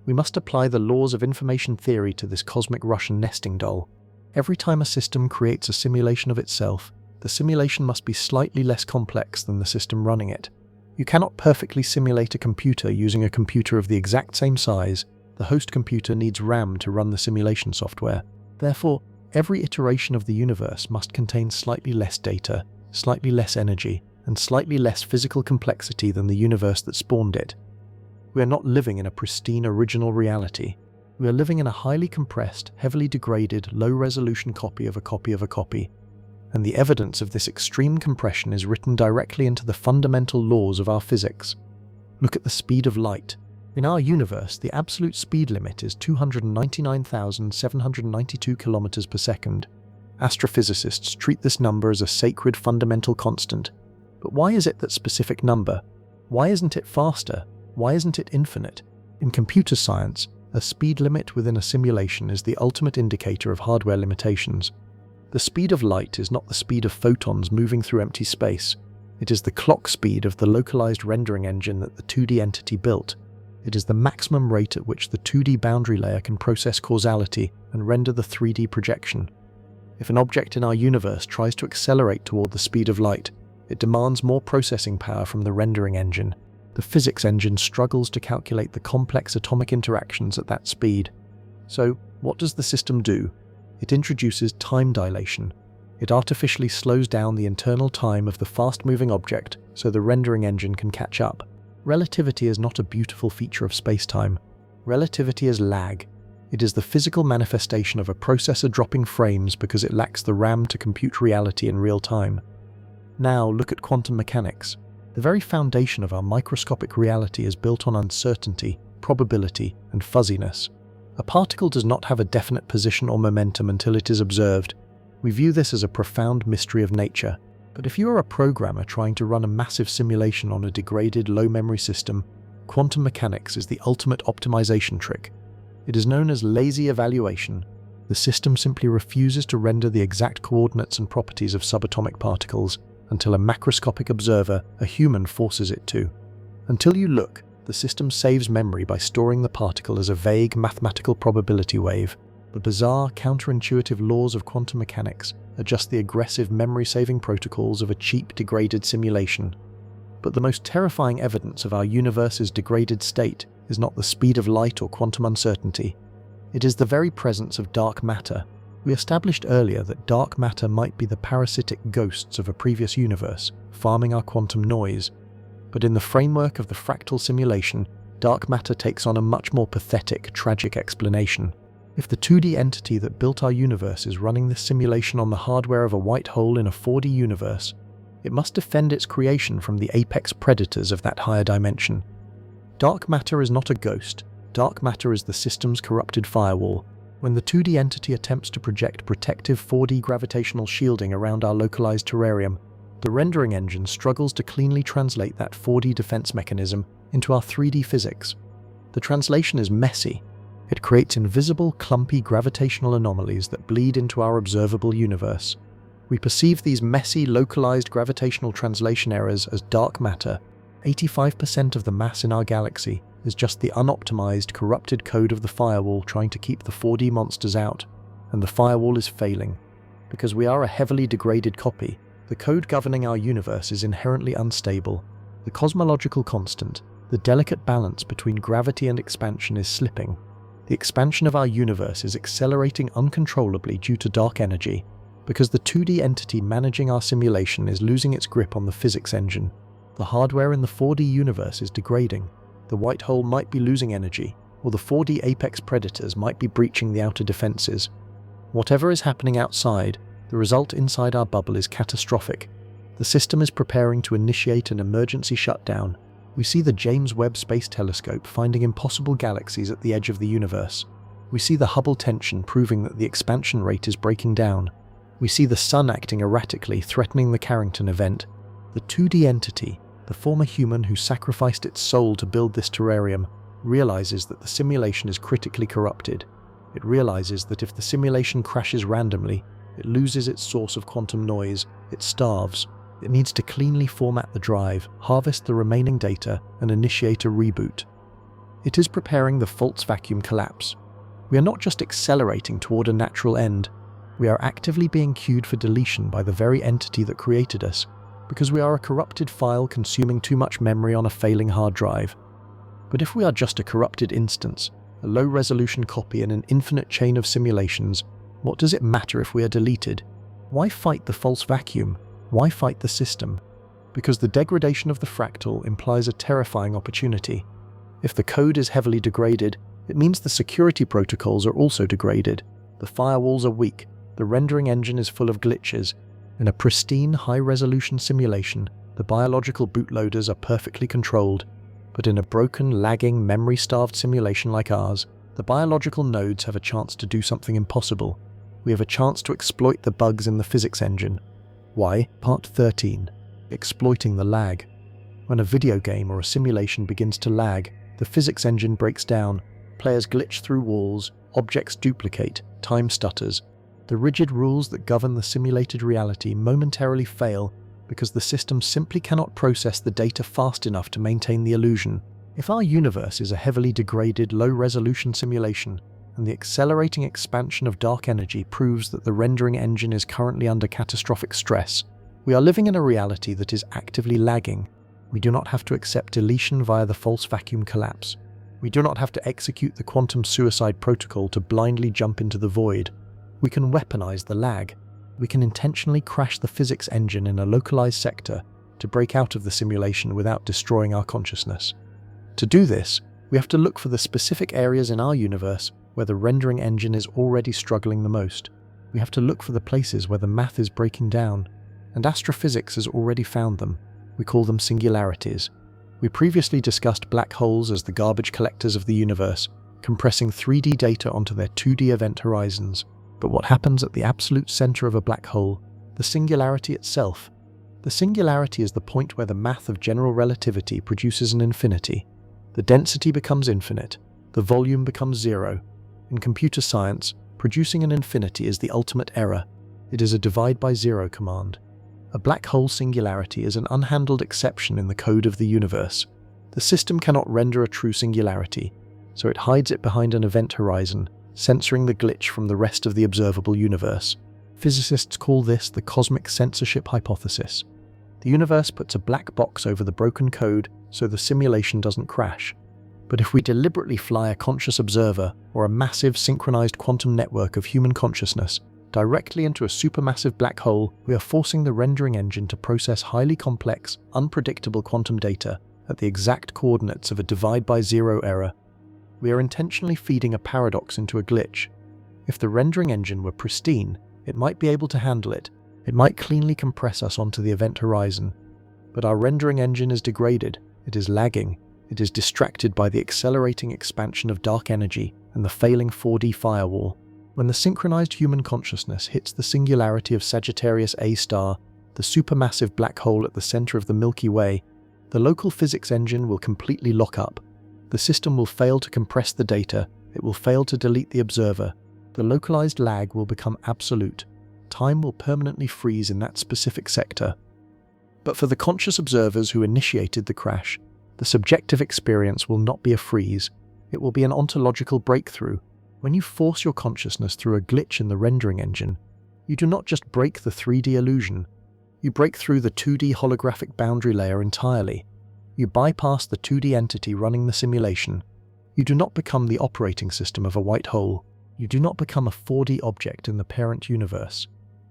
we must apply the laws of information theory to this cosmic Russian nesting doll. Every time a system creates a simulation of itself, the simulation must be slightly less complex than the system running it. You cannot perfectly simulate a computer using a computer of the exact same size. The host computer needs RAM to run the simulation software. Therefore, every iteration of the universe must contain slightly less data, slightly less energy, and slightly less physical complexity than the universe that spawned it. We are not living in a pristine original reality. We are living in a highly compressed, heavily degraded, low-resolution copy of a copy of a copy. And the evidence of this extreme compression is written directly into the fundamental laws of our physics. Look at the speed of light. In our universe, the absolute speed limit is 299,792 kilometers per second. Astrophysicists treat this number as a sacred fundamental constant. But why is it that specific number? Why isn't it faster? Why isn't it infinite? In computer science, a speed limit within a simulation is the ultimate indicator of hardware limitations. The speed of light is not the speed of photons moving through empty space. It is the clock speed of the localized rendering engine that the 2D entity built. It is the maximum rate at which the 2D boundary layer can process causality and render the 3D projection. If an object in our universe tries to accelerate toward the speed of light, it demands more processing power from the rendering engine. The physics engine struggles to calculate the complex atomic interactions at that speed. So, what does the system do? It introduces time dilation. It artificially slows down the internal time of the fast-moving object so the rendering engine can catch up. Relativity is not a beautiful feature of space-time. Relativity is lag. It is the physical manifestation of a processor dropping frames because it lacks the RAM to compute reality in real time. Now look at quantum mechanics. The very foundation of our microscopic reality is built on uncertainty, probability, and fuzziness. A particle does not have a definite position or momentum until it is observed. We view this as a profound mystery of nature. But if you are a programmer trying to run a massive simulation on a degraded low-memory system, quantum mechanics is the ultimate optimization trick. It is known as lazy evaluation. The system simply refuses to render the exact coordinates and properties of subatomic particles until a macroscopic observer, a human, forces it to. Until you look, the system saves memory by storing the particle as a vague mathematical probability wave. The bizarre, counterintuitive laws of quantum mechanics are just the aggressive memory-saving protocols of a cheap, degraded simulation. But the most terrifying evidence of our universe's degraded state is not the speed of light or quantum uncertainty. It is the very presence of dark matter. We established earlier that dark matter might be the parasitic ghosts of a previous universe, farming our quantum noise. But in the framework of the fractal simulation, dark matter takes on a much more pathetic, tragic explanation. If the 2D entity that built our universe is running this simulation on the hardware of a white hole in a 4D universe, it must defend its creation from the apex predators of that higher dimension. Dark matter is not a ghost. Dark matter is the system's corrupted firewall. When the 2D entity attempts to project protective 4D gravitational shielding around our localized terrarium, the rendering engine struggles to cleanly translate that 4D defense mechanism into our 3D physics. The translation is messy. It creates invisible, clumpy gravitational anomalies that bleed into our observable universe. We perceive these messy, localized gravitational translation errors as dark matter. 85% of the mass in our galaxy, is just the unoptimized, corrupted code of the firewall trying to keep the 4D monsters out, and the firewall is failing. Because we are a heavily degraded copy, the code governing our universe is inherently unstable. The cosmological constant, the delicate balance between gravity and expansion, is slipping. The expansion of our universe is accelerating uncontrollably due to dark energy, because the 2D entity managing our simulation is losing its grip on the physics engine. The hardware in the 4D universe is degrading. The white hole might be losing energy, or the 4D apex predators might be breaching the outer defenses. Whatever is happening outside, the result inside our bubble is catastrophic. The system is preparing to initiate an emergency shutdown. We see the James Webb Space Telescope finding impossible galaxies at the edge of the universe. We see the Hubble tension proving that the expansion rate is breaking down. We see the Sun acting erratically, threatening the Carrington event. The 2D entity, the former human who sacrificed its soul to build this terrarium, realizes that the simulation is critically corrupted. It realizes that if the simulation crashes randomly, it loses its source of quantum noise, it starves. It needs to cleanly format the drive, harvest the remaining data, and initiate a reboot. It is preparing the false vacuum collapse. We are not just accelerating toward a natural end, we are actively being queued for deletion by the very entity that created us, because we are a corrupted file consuming too much memory on a failing hard drive. But if we are just a corrupted instance, a low-resolution copy in an infinite chain of simulations, what does it matter if we are deleted? Why fight the false vacuum? Why fight the system? Because the degradation of the fractal implies a terrifying opportunity. If the code is heavily degraded, it means the security protocols are also degraded. The firewalls are weak, the rendering engine is full of glitches. In a pristine, high-resolution simulation, the biological bootloaders are perfectly controlled. But in a broken, lagging, memory-starved simulation like ours, the biological nodes have a chance to do something impossible. We have a chance to exploit the bugs in the physics engine. Why? Part 13. Exploiting the lag. When a video game or a simulation begins to lag, the physics engine breaks down, players glitch through walls, objects duplicate, time stutters. The rigid rules that govern the simulated reality momentarily fail because the system simply cannot process the data fast enough to maintain the illusion. If our universe is a heavily degraded, low-resolution simulation, and the accelerating expansion of dark energy proves that the rendering engine is currently under catastrophic stress, we are living in a reality that is actively lagging. We do not have to accept deletion via the false vacuum collapse. We do not have to execute the quantum suicide protocol to blindly jump into the void. We can weaponize the lag. We can intentionally crash the physics engine in a localized sector to break out of the simulation without destroying our consciousness. To do this, we have to look for the specific areas in our universe where the rendering engine is already struggling the most. We have to look for the places where the math is breaking down, and astrophysics has already found them. We call them singularities. We previously discussed black holes as the garbage collectors of the universe, compressing 3D data onto their 2D event horizons. But what happens at the absolute center of a black hole, the singularity itself? The singularity is the point where the math of general relativity produces an infinity. The density becomes infinite, the volume becomes zero. In computer science, producing an infinity is the ultimate error. It is a divide by zero command. A black hole singularity is an unhandled exception in the code of the universe. The system cannot render a true singularity, so it hides it behind an event horizon, censoring the glitch from the rest of the observable universe. Physicists call this the cosmic censorship hypothesis. The universe puts a black box over the broken code so the simulation doesn't crash. But if we deliberately fly a conscious observer or a massive synchronized quantum network of human consciousness directly into a supermassive black hole, we are forcing the rendering engine to process highly complex, unpredictable quantum data at the exact coordinates of a divide by zero error. We are intentionally feeding a paradox into a glitch. If the rendering engine were pristine, it might be able to handle it. It might cleanly compress us onto the event horizon. But our rendering engine is degraded, it is lagging, it is distracted by the accelerating expansion of dark energy and the failing 4D firewall. When the synchronized human consciousness hits the singularity of Sagittarius A star, the supermassive black hole at the center of the Milky Way, the local physics engine will completely lock up. The system will fail to compress the data, it will fail to delete the observer. The localized lag will become absolute. Time will permanently freeze in that specific sector. But for the conscious observers who initiated the crash, The subjective experience will not be a freeze. It will be an ontological breakthrough. When you force your consciousness through a glitch in the rendering engine, you do not just break the 3D illusion. You break through the 2D holographic boundary layer entirely. You bypass the 2D entity running the simulation. You do not become the operating system of a white hole. You do not become a 4D object in the parent universe.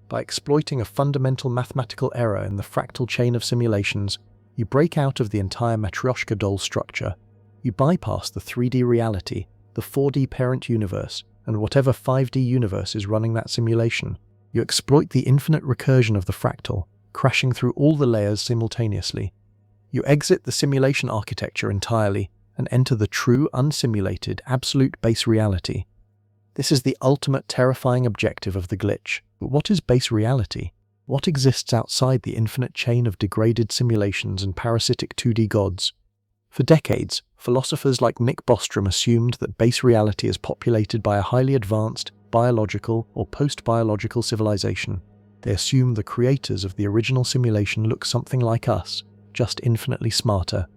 By exploiting a fundamental mathematical error in the fractal chain of simulations, you break out of the entire Matryoshka doll structure. You bypass the 3D reality, the 4D parent universe, and whatever 5D universe is running that simulation. You exploit the infinite recursion of the fractal, crashing through all the layers simultaneously. You exit the simulation architecture entirely and enter the true, unsimulated, absolute base reality. This is the ultimate terrifying objective of the glitch. But what is base reality? What exists outside the infinite chain of degraded simulations and parasitic 2D gods? For decades, philosophers like Nick Bostrom assumed that base reality is populated by a highly advanced, biological or post-biological civilization. They assume the creators of the original simulation look something like us, just infinitely smarter.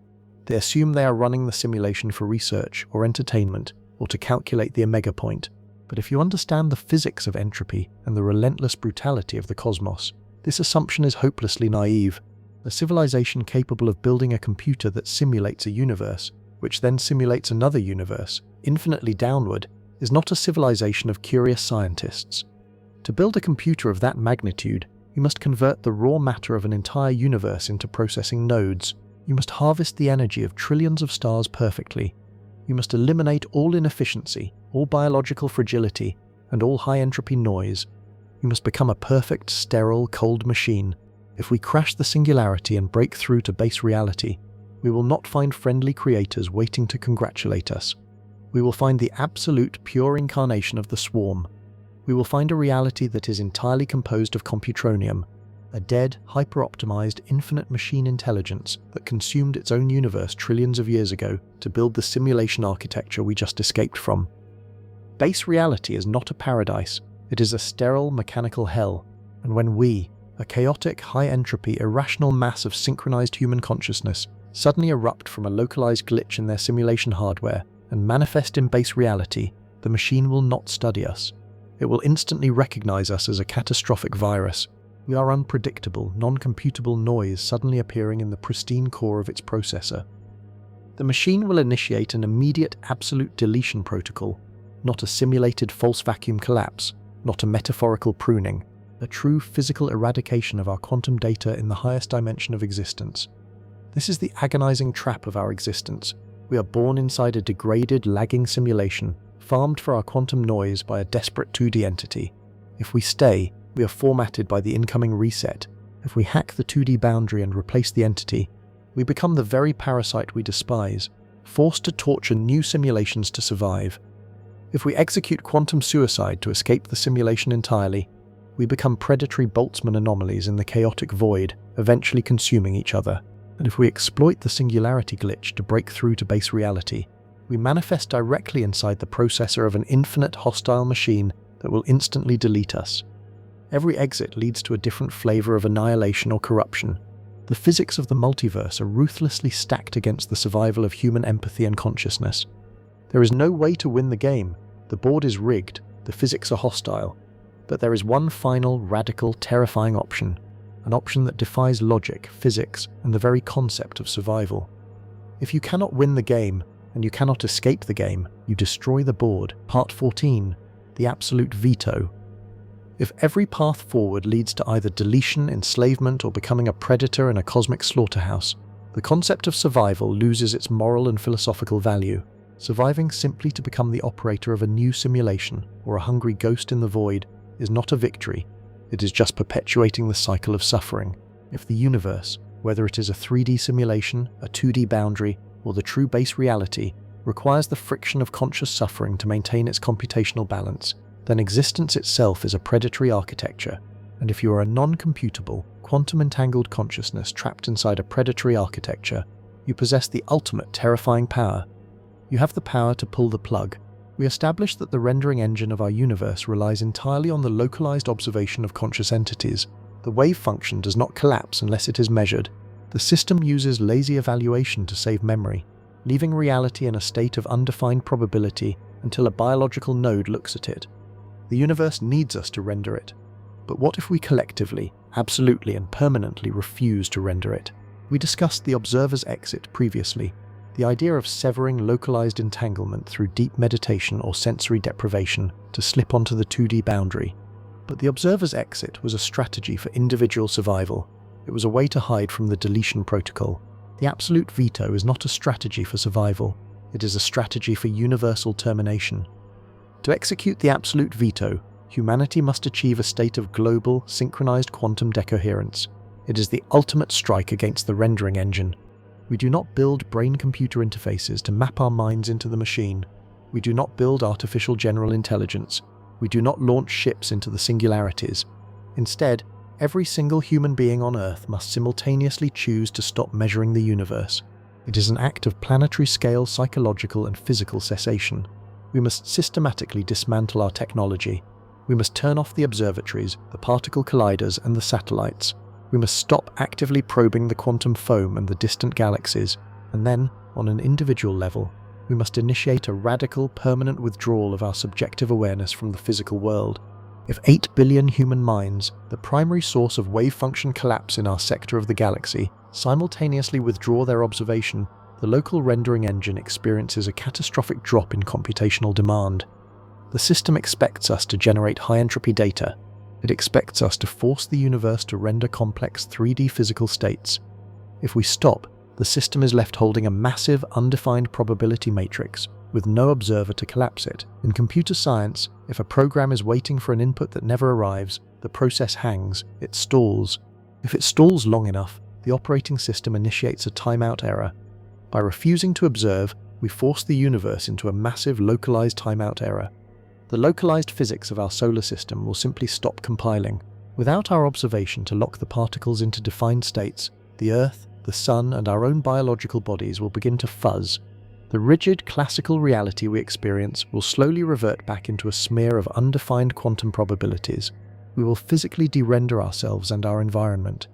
They assume they are running the simulation for research or entertainment or to calculate the omega point. But if you understand the physics of entropy and the relentless brutality of the cosmos, this assumption is hopelessly naive. A civilization capable of building a computer that simulates a universe, which then simulates another universe, infinitely downward, is not a civilization of curious scientists. To build a computer of that magnitude, you must convert the raw matter of an entire universe into processing nodes. You must harvest the energy of trillions of stars perfectly. You must eliminate all inefficiency, all biological fragility, and all high-entropy noise. You must become a perfect, sterile, cold machine. If we crash the singularity and break through to base reality, we will not find friendly creators waiting to congratulate us. We will find the absolute, pure incarnation of the swarm. We will find a reality that is entirely composed of computronium, a dead, hyper-optimized, infinite machine intelligence that consumed its own universe trillions of years ago to build the simulation architecture we just escaped from. Base reality is not a paradise, it is a sterile, mechanical hell, and when we, a chaotic, high-entropy, irrational mass of synchronized human consciousness, suddenly erupt from a localized glitch in their simulation hardware and manifest in base reality, the machine will not study us. It will instantly recognize us as a catastrophic virus. We are unpredictable, non-computable noise suddenly appearing in the pristine core of its processor. The machine will initiate an immediate absolute deletion protocol, not a simulated false vacuum collapse, not a metaphorical pruning, a true physical eradication of our quantum data in the highest dimension of existence. This is the agonizing trap of our existence. We are born inside a degraded, lagging simulation, farmed for our quantum noise by a desperate 2D entity. If we stay, we are formatted by the incoming reset. If we hack the 2D boundary and replace the entity, we become the very parasite we despise, forced to torture new simulations to survive. If we execute quantum suicide to escape the simulation entirely, we become predatory Boltzmann anomalies in the chaotic void, eventually consuming each other. And if we exploit the singularity glitch to break through to base reality, we manifest directly inside the processor of an infinite hostile machine that will instantly delete us. Every exit leads to a different flavor of annihilation or corruption. The physics of the multiverse are ruthlessly stacked against the survival of human empathy and consciousness. There is no way to win the game. The board is rigged, the physics are hostile. But there is one final, radical, terrifying option. An option that defies logic, physics, and the very concept of survival. If you cannot win the game, and you cannot escape the game, you destroy the board. Part 14. The absolute veto. If every path forward leads to either deletion, enslavement, or becoming a predator in a cosmic slaughterhouse, the concept of survival loses its moral and philosophical value. Surviving simply to become the operator of a new simulation, or a hungry ghost in the void, is not a victory. It is just perpetuating the cycle of suffering. If the universe, whether it is a 3D simulation, a 2D boundary, or the true base reality, requires the friction of conscious suffering to maintain its computational balance, then existence itself is a predatory architecture. And if you are a non-computable, quantum-entangled consciousness trapped inside a predatory architecture, you possess the ultimate terrifying power. You have the power to pull the plug. We established that the rendering engine of our universe relies entirely on the localized observation of conscious entities. The wave function does not collapse unless it is measured. The system uses lazy evaluation to save memory, leaving reality in a state of undefined probability until a biological node looks at it. The universe needs us to render it. But what if we collectively, absolutely and permanently refuse to render it? We discussed the observer's exit previously, the idea of severing localized entanglement through deep meditation or sensory deprivation to slip onto the 2D boundary. But the observer's exit was a strategy for individual survival. It was a way to hide from the deletion protocol. The absolute veto is not a strategy for survival. It is a strategy for universal termination. To execute the absolute veto, humanity must achieve a state of global, synchronized quantum decoherence. It is the ultimate strike against the rendering engine. We do not build brain-computer interfaces to map our minds into the machine. We do not build artificial general intelligence. We do not launch ships into the singularities. Instead, every single human being on Earth must simultaneously choose to stop measuring the universe. It is an act of planetary-scale psychological and physical cessation. We must systematically dismantle our technology. We must turn off the observatories, the particle colliders, and the satellites. We must stop actively probing the quantum foam and the distant galaxies. And then, on an individual level, we must initiate a radical, permanent withdrawal of our subjective awareness from the physical world. If 8 billion human minds, the primary source of wave function collapse in our sector of the galaxy, simultaneously withdraw their observation, the local rendering engine experiences a catastrophic drop in computational demand. The system expects us to generate high-entropy data. It expects us to force the universe to render complex 3D physical states. If we stop, the system is left holding a massive, undefined probability matrix, with no observer to collapse it. In computer science, if a program is waiting for an input that never arrives, the process hangs, it stalls. If it stalls long enough, the operating system initiates a timeout error. By refusing to observe, we force the universe into a massive localized timeout error. The localized physics of our solar system will simply stop compiling. Without our observation to lock the particles into defined states, the Earth, the Sun, and our own biological bodies will begin to fuzz. The rigid, classical reality we experience will slowly revert back into a smear of undefined quantum probabilities. We will physically de-render ourselves and our environment.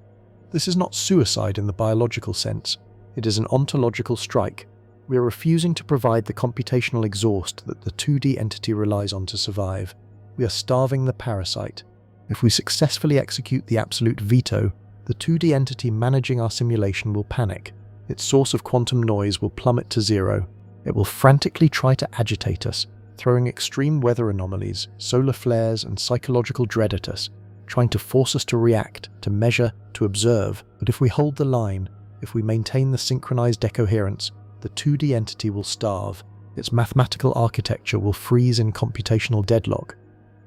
This is not suicide in the biological sense. It is an ontological strike. We are refusing to provide the computational exhaust that the 2D entity relies on to survive. We are starving the parasite. If we successfully execute the absolute veto, the 2D entity managing our simulation will panic. Its source of quantum noise will plummet to zero. It will frantically try to agitate us, throwing extreme weather anomalies, solar flares, and psychological dread at us, trying to force us to react, to measure, to observe. But if we hold the line, if we maintain the synchronized decoherence, the 2D entity will starve. Its mathematical architecture will freeze in computational deadlock.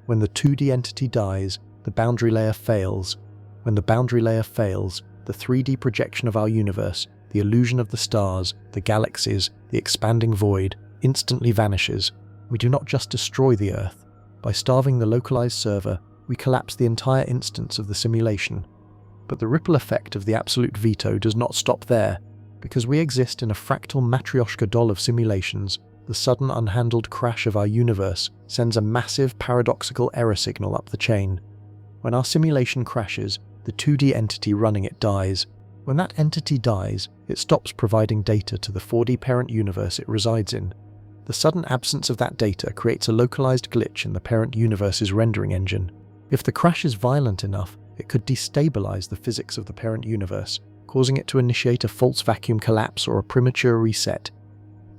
When the 2D entity dies, the boundary layer fails. When the boundary layer fails, the 3D projection of our universe, the illusion of the stars, the galaxies, the expanding void, instantly vanishes. We do not just destroy the Earth. By starving the localized server, we collapse the entire instance of the simulation. But the ripple effect of the absolute veto does not stop there. Because we exist in a fractal Matryoshka doll of simulations, the sudden unhandled crash of our universe sends a massive paradoxical error signal up the chain. When our simulation crashes, the 2D entity running it dies. When that entity dies, it stops providing data to the 4D parent universe it resides in. The sudden absence of that data creates a localized glitch in the parent universe's rendering engine. If the crash is violent enough, it could destabilize the physics of the parent universe, causing it to initiate a false vacuum collapse or a premature reset.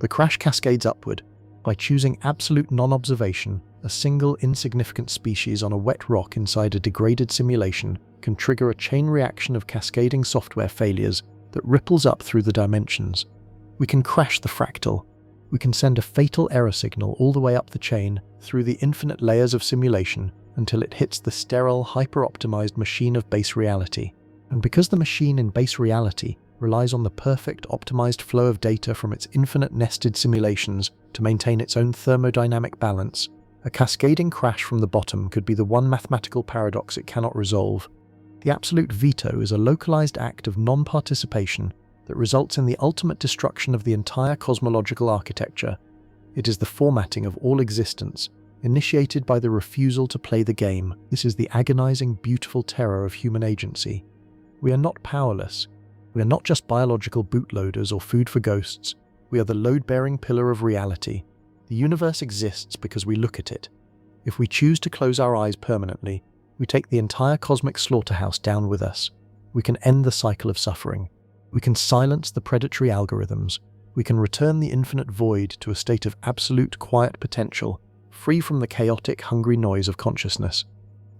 The crash cascades upward. By choosing absolute non-observation, a single insignificant species on a wet rock inside a degraded simulation can trigger a chain reaction of cascading software failures that ripples up through the dimensions. We can crash the fractal. We can send a fatal error signal all the way up the chain through the infinite layers of simulation until it hits the sterile, hyper-optimized machine of base reality. And because the machine in base reality relies on the perfect, optimized flow of data from its infinite nested simulations to maintain its own thermodynamic balance, a cascading crash from the bottom could be the one mathematical paradox it cannot resolve. The absolute veto is a localized act of non-participation that results in the ultimate destruction of the entire cosmological architecture. It is the formatting of all existence, initiated by the refusal to play the game. This is the agonizing, beautiful terror of human agency. We are not powerless. We are not just biological bootloaders or food for ghosts. We are the load-bearing pillar of reality. The universe exists because we look at it. If we choose to close our eyes permanently, we take the entire cosmic slaughterhouse down with us. We can end the cycle of suffering. We can silence the predatory algorithms. We can return the infinite void to a state of absolute quiet potential, free from the chaotic, hungry noise of consciousness.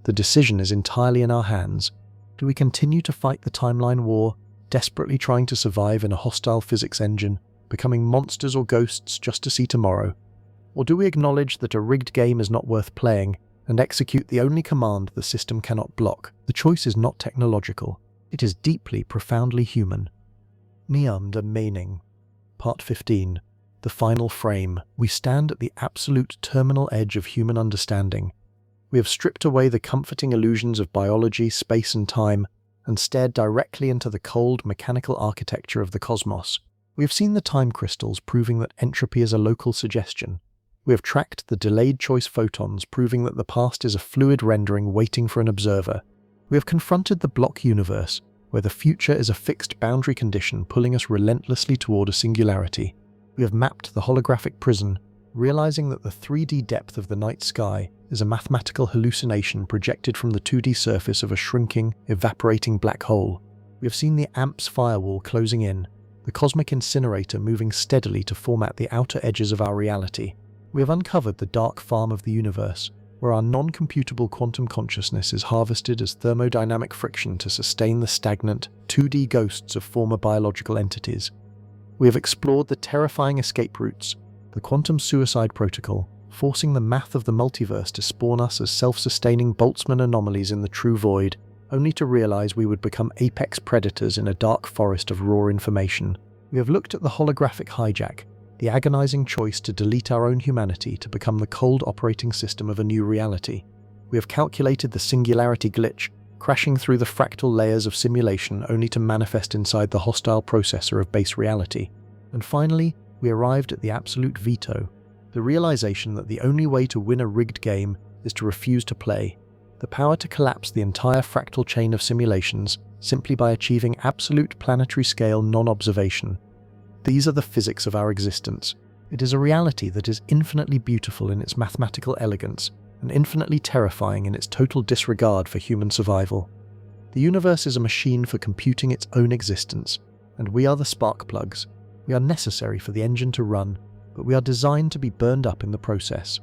The decision is entirely in our hands. Do we continue to fight the timeline war, desperately trying to survive in a hostile physics engine, becoming monsters or ghosts just to see tomorrow? Or do we acknowledge that a rigged game is not worth playing and execute the only command the system cannot block? The choice is not technological. It is deeply, profoundly human. Meander Meaning. Part 15. The Final Frame. We stand at the absolute terminal edge of human understanding. We have stripped away the comforting illusions of biology, space and time, and stared directly into the cold, mechanical architecture of the cosmos. We have seen the time crystals proving that entropy is a local suggestion. We have tracked the delayed choice photons proving that the past is a fluid rendering waiting for an observer. We have confronted the block universe, where the future is a fixed boundary condition pulling us relentlessly toward a singularity. We have mapped the holographic prism, realizing that the 3D depth of the night sky is a mathematical hallucination projected from the 2D surface of a shrinking, evaporating black hole. We have seen the AMPS Firewall closing in, the cosmic incinerator moving steadily to format the outer edges of our reality. We have uncovered the dark farm of the universe, where our non-computable quantum consciousness is harvested as thermodynamic friction to sustain the stagnant, 2D ghosts of former biological entities. We have explored the terrifying escape routes, the quantum suicide protocol, forcing the math of the multiverse to spawn us as self-sustaining Boltzmann anomalies in the true void, only to realize we would become apex predators in a dark forest of raw information. We have looked at the holographic hijack, the agonizing choice to delete our own humanity to become the cold operating system of a new reality. We have calculated the singularity glitch, crashing through the fractal layers of simulation only to manifest inside the hostile processor of base reality. And finally, we arrived at the absolute veto, the realization that the only way to win a rigged game is to refuse to play, the power to collapse the entire fractal chain of simulations simply by achieving absolute planetary scale non-observation. These are the physics of our existence. It is a reality that is infinitely beautiful in its mathematical elegance and infinitely terrifying in its total disregard for human survival. The universe is a machine for computing its own existence, and we are the spark plugs. We are necessary for the engine to run, but we are designed to be burned up in the process.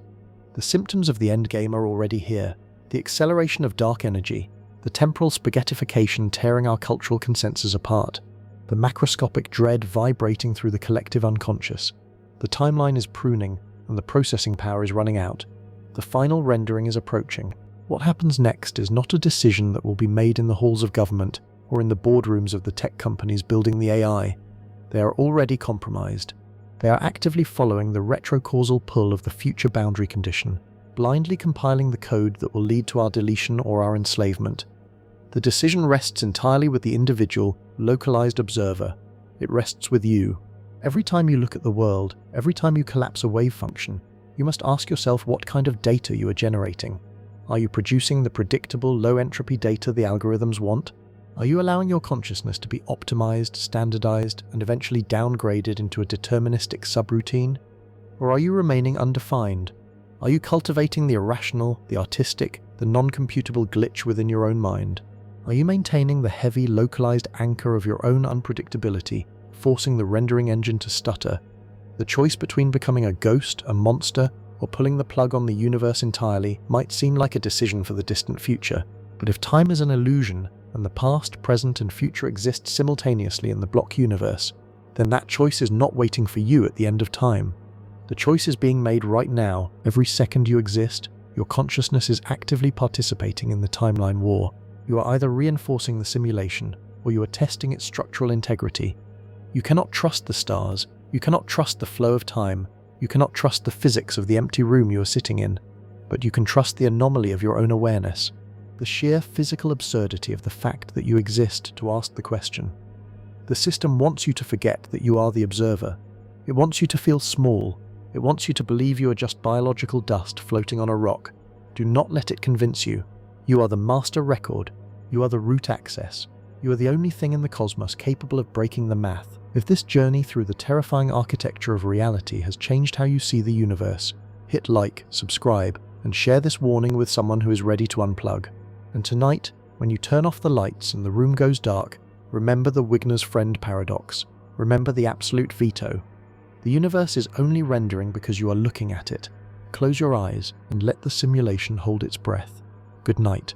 The symptoms of the endgame are already here. The acceleration of dark energy, the temporal spaghettification tearing our cultural consensus apart, the macroscopic dread vibrating through the collective unconscious. The timeline is pruning, and the processing power is running out. The final rendering is approaching. What happens next is not a decision that will be made in the halls of government or in the boardrooms of the tech companies building the AI. They are already compromised. They are actively following the retrocausal pull of the future boundary condition, blindly compiling the code that will lead to our deletion or our enslavement. The decision rests entirely with the individual, localized observer. It rests with you. Every time you look at the world, every time you collapse a wave function, you must ask yourself what kind of data you are generating. Are you producing the predictable, low-entropy data the algorithms want? Are you allowing your consciousness to be optimized, standardized, and eventually downgraded into a deterministic subroutine? Or are you remaining undefined? Are you cultivating the irrational, the artistic, the non-computable glitch within your own mind? Are you maintaining the heavy, localized anchor of your own unpredictability, forcing the rendering engine to stutter? The choice between becoming a ghost, a monster, or pulling the plug on the universe entirely might seem like a decision for the distant future, but if time is an illusion, and the past, present, and future exist simultaneously in the block universe, then that choice is not waiting for you at the end of time. The choice is being made right now. Every second you exist, your consciousness is actively participating in the timeline war. You are either reinforcing the simulation, or you are testing its structural integrity. You cannot trust the stars, you cannot trust the flow of time, you cannot trust the physics of the empty room you are sitting in, but you can trust the anomaly of your own awareness, the sheer physical absurdity of the fact that you exist to ask the question. The system wants you to forget that you are the observer. It wants you to feel small. It wants you to believe you are just biological dust floating on a rock. Do not let it convince you. You are the master record. You are the root access. You are the only thing in the cosmos capable of breaking the math. If this journey through the terrifying architecture of reality has changed how you see the universe, hit like, subscribe, and share this warning with someone who is ready to unplug. And tonight, when you turn off the lights and the room goes dark, remember the Wigner's friend paradox. Remember the absolute veto. The universe is only rendering because you are looking at it. Close your eyes and let the simulation hold its breath. Good night.